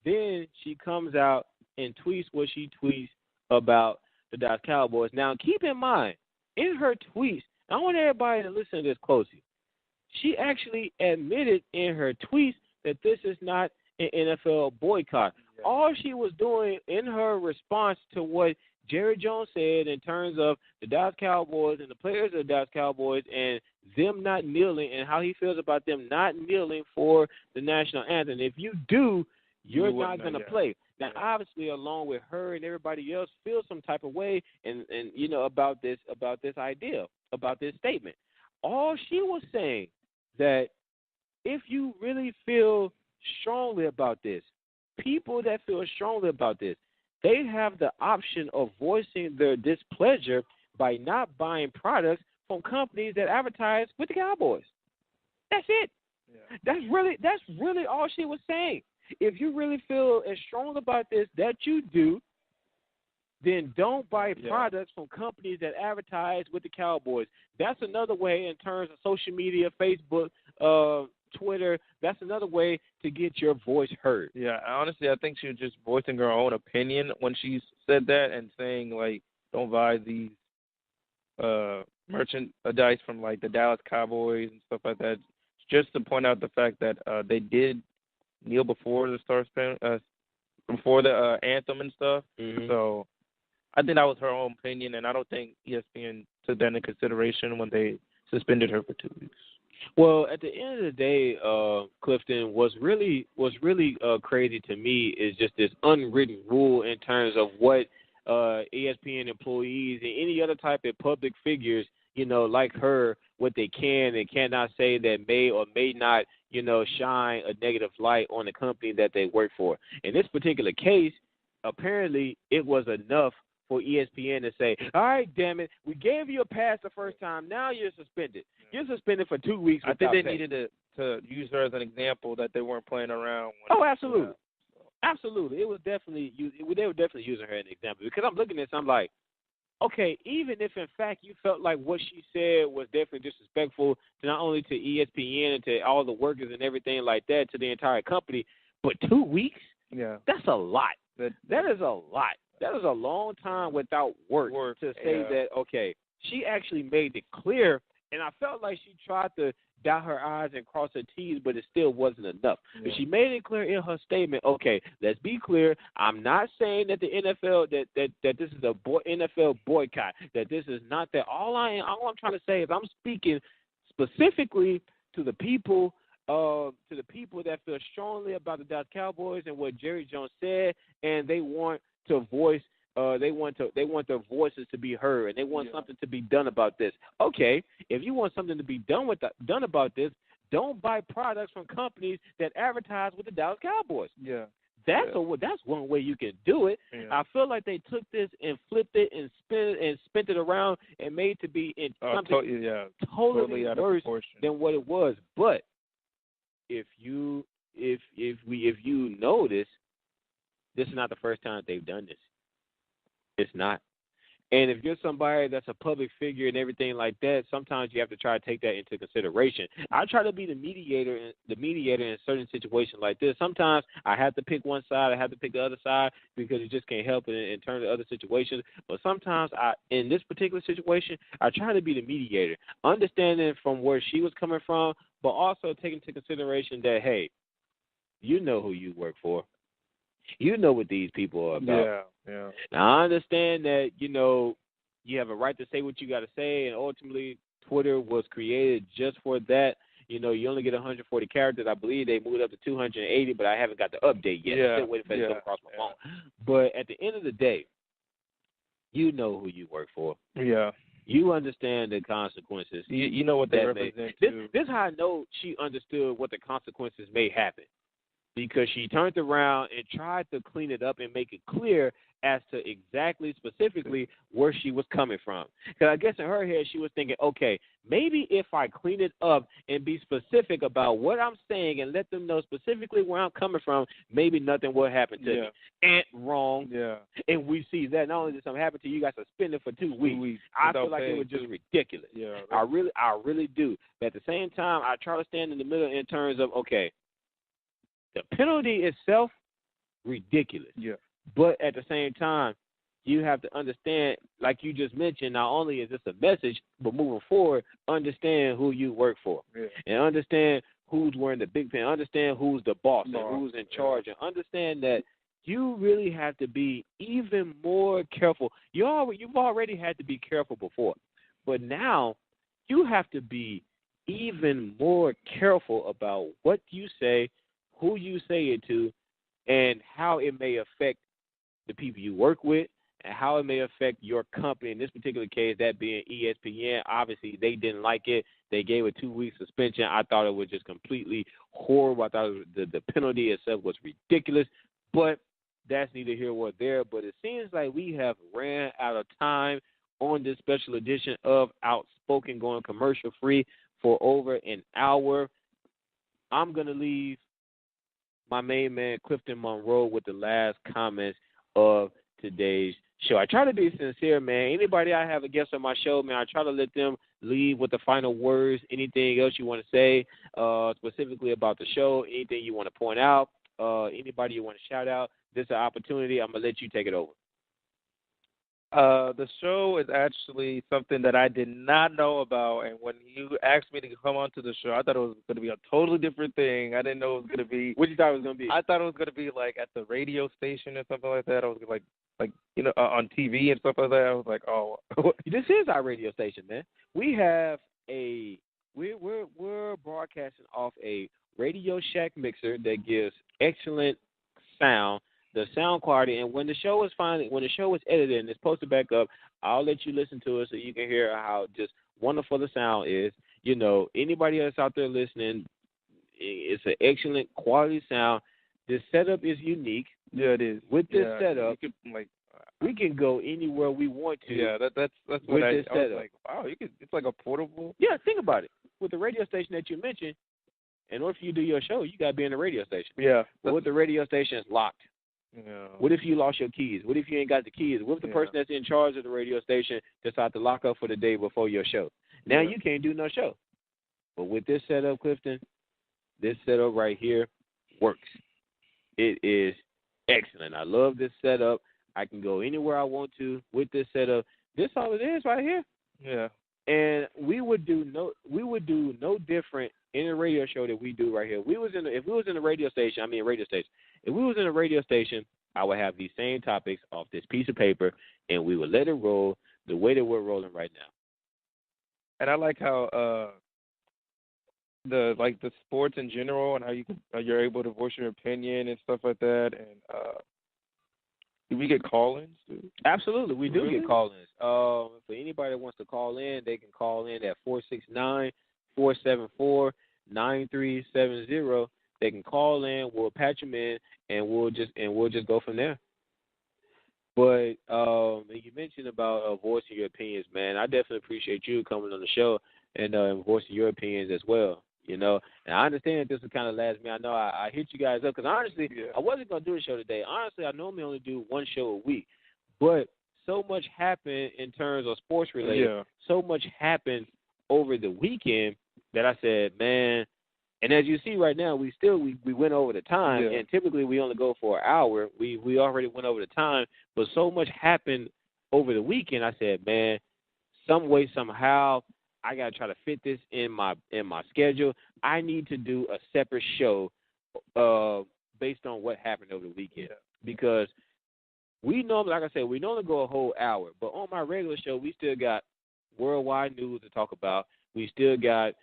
Then she comes out and tweets what she tweets about the Dallas Cowboys. Now, keep in mind, in her tweets, I want everybody to listen to this closely. She actually admitted in her tweets that this is not an NFL boycott. Yeah. All she was doing in her response to what Jerry Jones said in terms of the Dallas Cowboys and the players of the Dallas Cowboys and them not kneeling and how he feels about them not kneeling for the national anthem. If you do, you're not going to play. Now, obviously, along with her and everybody else, feel some type of way and about this idea, about this statement. All she was saying that if you really feel strongly about this, people that feel strongly about this, they have the option of voicing their displeasure by not buying products from companies that advertise with the Cowboys. That's it. Yeah. That's really all she was saying. If you really feel as strong about this that you do, then don't buy products from companies that advertise with the Cowboys. That's another way in terms of social media, Facebook, Twitter. That's another way to get your voice heard. Yeah, honestly, I think she was just voicing her own opinion when she said that and saying, like, don't buy these merchandise from, like, the Dallas Cowboys and stuff like that. Just to point out the fact that they did kneel before the before the anthem and stuff. Mm-hmm. So I think that was her own opinion, and I don't think ESPN took that into consideration when they suspended her for 2 weeks. Well, at the end of the day, Clifton, what's really crazy to me is just this unwritten rule in terms of what ESPN employees and any other type of public figures, like her, what they can and cannot say that may or may not, shine a negative light on the company that they work for. In this particular case, apparently it was enough for ESPN to say, all right, damn it, we gave you a pass the first time. Now you're suspended. You're suspended for 2 weeks. I think they needed to use her as an example that they weren't playing around. Absolutely. Absolutely. It was definitely they were definitely using her as an example because I'm looking at this, I'm like, okay, even if in fact you felt like what she said was definitely disrespectful to not only to ESPN and to all the workers and everything like that, to the entire company, but 2 weeks? Yeah. That's a lot. That is a lot. That is a long time without work to say that, okay, she actually made it clear, and I felt like she tried to dot her I's and cross her T's, but it still wasn't enough. Yeah. But she made it clear in her statement, okay, let's be clear, I'm not saying that the NFL, that this is a NFL boycott, that this is not that. All I'm trying to say is I'm speaking specifically to the people that feel strongly about the Dallas Cowboys and what Jerry Jones said, and they want to voice. They want their voices to be heard, and they want something to be done about this. Okay, if you want something to be done about this, don't buy products from companies that advertise with the Dallas Cowboys. Yeah, That's one way you can do it. Yeah. I feel like they took this and flipped it and spent it around and made it to be in something totally worse than what it was. But if you notice, this is not the first time they've done this. It's not. And if you're somebody that's a public figure and everything like that, sometimes you have to try to take that into consideration. I try to be the mediator in certain situations like this. Sometimes I have to pick one side, I have to pick the other side because you just can't help it in terms of other situations. But sometimes in this particular situation, I try to be the mediator, understanding from where she was coming from, but also taking into consideration that, hey, you know who you work for. You know what these people are about. Yeah. Now, I understand that, you have a right to say what you got to say, and ultimately Twitter was created just for that. You only get 140 characters. I believe they moved up to 280, but I haven't got the update yet. I'm still waiting for it to come across my phone. But at the end of the day, you know who you work for. Yeah. You understand the consequences. You know what they represent, too. This is how I know she understood what the consequences may happen. Because she turned around and tried to clean it up and make it clear as to specifically where she was coming from. Because I guess in her head she was thinking, okay, maybe if I clean it up and be specific about what I'm saying and let them know specifically where I'm coming from, maybe nothing will happen to me. And wrong. Yeah. And we see that not only did something happen to you, you got suspended for 2 weeks. I feel like it was just ridiculous. Yeah. I really do. But at the same time, I try to stand in the middle in terms of, okay, the penalty itself, ridiculous. Yeah. But at the same time, you have to understand, like you just mentioned, not only is this a message, but moving forward, understand who you work for. Yeah. And understand who's wearing the big pen. Understand who's the boss and who's in charge. And understand that you really have to be even more careful. You've already had to be careful before. But now you have to be even more careful about what you say, who you say it to, and how it may affect the people you work with and how it may affect your company. In this particular case, that being ESPN, obviously they didn't like it. They gave a 2-week suspension. I thought it was just completely horrible. I thought the penalty itself was ridiculous, but that's neither here nor there. But it seems like we have ran out of time on this special edition of Outspoken, going commercial-free for over an hour. I'm going to leave my main man, Clifton Monroe, with the last comments of today's show. I try to be sincere, man. Anybody I have a guest on my show, man, I try to let them leave with the final words. Anything else you want to say specifically about the show, anything you want to point out, anybody you want to shout out, this is an opportunity. I'm going to let you take it over. The show is actually something that I did not know about, and when you asked me to come onto the show, I thought it was going to be a totally different thing. I didn't know it was going to be. What you thought it was going to be? I thought it was going to be like at the radio station or something like that. I was like on TV and stuff like that. I was like, oh, this is our radio station, man. We have we're broadcasting off a Radio Shack mixer that gives excellent sound. The sound quality, and when the show is edited and it's posted back up, I'll let you listen to it so you can hear how just wonderful the sound is. Anybody else out there listening, it's an excellent quality sound. This setup is unique. Yeah, it is. With this setup, we can go anywhere we want to. Yeah, that's what I was like. Wow, it's like a portable. Yeah, think about it. With the radio station that you mentioned, in order for you to do your show, you got to be in the radio station. Yeah. But with the radio station, it's locked. Yeah. What if you lost your keys? What if you ain't got the keys? What if the person that's in charge of the radio station decides to lock up for the day before your show? Now you can't do no show. But with this setup, Clifton, this setup right here works. It is excellent. I love this setup. I can go anywhere I want to with this setup. This all it is right here. Yeah. And we would do no different in a radio show that we do right here. If we was in a radio station, if we was in a radio station, I would have these same topics off this piece of paper, and we would let it roll the way that we're rolling right now. And I like how the sports in general and how you're able to voice your opinion and stuff like that. And do we get call-ins too? Absolutely, we do get call-ins. For anybody that wants to call in, they can call in at 469-474-9370. they can call in. We'll patch them in, and we'll just go from there. But you mentioned about voicing your opinions, man. I definitely appreciate you coming on the show and voicing your opinions as well. You know, and I understand that this is kind of last minute. I know I hit you guys up because honestly, I wasn't gonna do a show today. Honestly, I normally only do one show a week, but so much happened in terms of sports related. Yeah. So much happened over the weekend that I said, man. And as you see right now, we went over the time, and typically we only go for an hour. We already went over the time, but so much happened over the weekend. I said, man, some way, somehow, I gotta try to fit this in my schedule. I need to do a separate show based on what happened over the weekend because we normally, like I said, we normally go a whole hour, but on my regular show, we still got worldwide news to talk about. We still got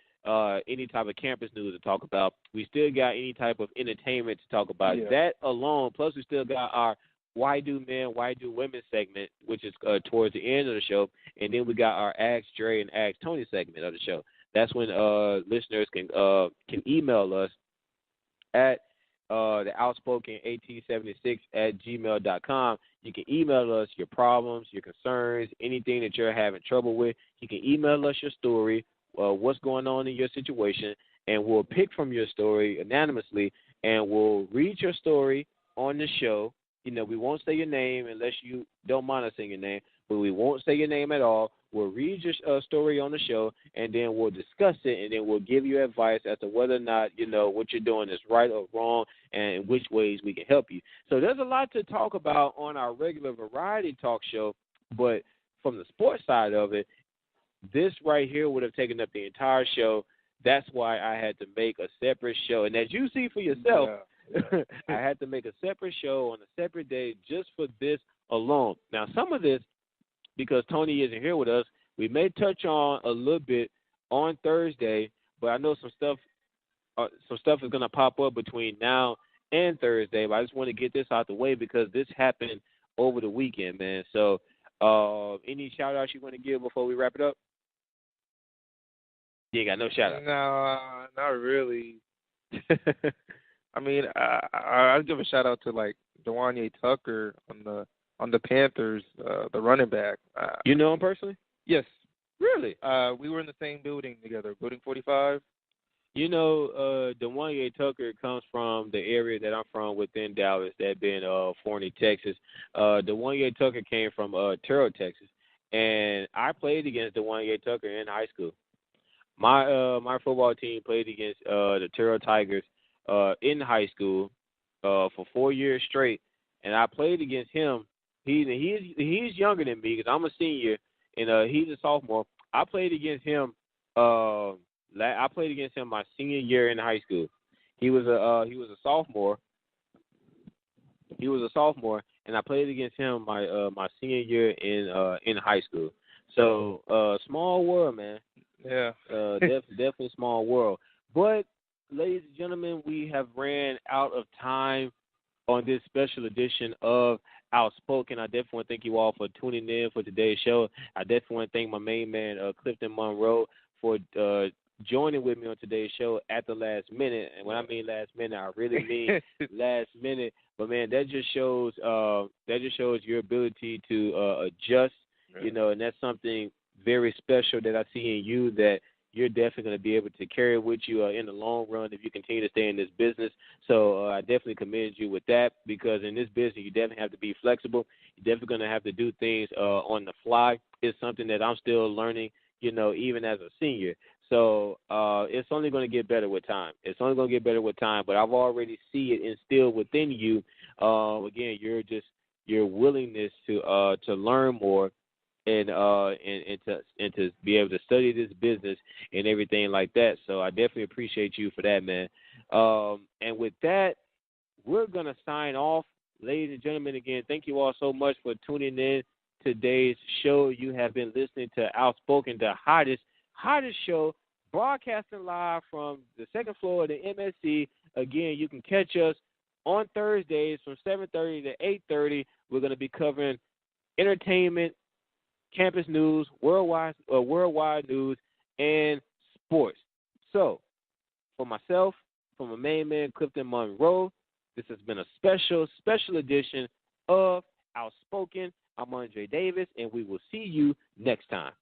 any type of campus news to talk about. We still got any type of entertainment to talk about. That alone, plus we still got our Why Do Men, Why Do Women segment, which is towards the end of the show. And then we got our Ask Dre and Ask Tony segment of the show. That's when listeners can email us at the outspoken 1876 at gmail.com. You can email us your problems, your concerns, anything that you're having trouble with. You can email us your story, what's going on in your situation, and we'll pick from your story anonymously, and we'll read your story on the show. You know, we won't say your name unless you don't mind us saying your name, but we won't say your name at all. We'll read your story on the show, and then we'll discuss it, and then we'll give you advice as to whether or not, you know, what you're doing is right or wrong and in which ways we can help you. So there's a lot to talk about on our regular variety talk show, but from the sports side of it, this right here would have taken up the entire show. That's why I had to make a separate show. And as you see for yourself, I had to make a separate show on a separate day just for this alone. Now, some of this, because Toni isn't here with us, we may touch on a little bit on Thursday, but I know some stuff is going to pop up between now and Thursday. But I just want to get this out the way because this happened over the weekend, man. So any shout-outs you want to give before we wrap it up? You ain't got no shout-outs. No, not really. I mean, I'd give a shout out to like Dewanye Tucker on the Panthers, the running back. You know him personally? Yes. Really? We were in the same building together, Building 45. You know, Dewanye Tucker comes from the area that I'm from within Dallas, that being Forney, Texas. Dewanye Tucker came from Terrell, Texas, and I played against Dewanye Tucker in high school. My football team played against the Terrell Tigers in high school for 4 years straight, and I played against him. He's younger than me because I'm a senior, and he's a sophomore. I played against him. I played against him my senior year in high school. He was a sophomore. He was a sophomore, and I played against him my senior year in high school. So small world, man. Yeah. Definitely small world. But ladies and gentlemen, we have ran out of time on this special edition of Outspoken. I definitely want to thank you all for tuning in for today's show. I definitely want to thank my main man, Clifton Monroe, for joining with me on today's show at the last minute. And when I mean last minute, I really mean last minute. But man, that just shows your ability to adjust, you know, and that's something very special that I see in you that you're definitely going to be able to carry with you in the long run if you continue to stay in this business. So I definitely commend you with that because in this business, you definitely have to be flexible. You're definitely going to have to do things on the fly. It's something that I'm still learning, you know, even as a senior. So it's only going to get better with time. It's only going to get better with time, but I've already see it instilled within you. Again, your willingness to learn more and to be able to study this business and everything like that. So I definitely appreciate you for that, man. And with that, we're going to sign off. Ladies and gentlemen, again, thank you all so much for tuning in today's show. You have been listening to Outspoken, the hottest show, broadcasting live from the second floor of the MSC. Again, you can catch us on Thursdays from 7:30 to 8:30. We're going to be covering entertainment, campus news, worldwide news, and sports. So, for myself, from a main man, Clifton Monroe. This has been a special edition of Outspoken. I'm Andre Davis, and we will see you next time.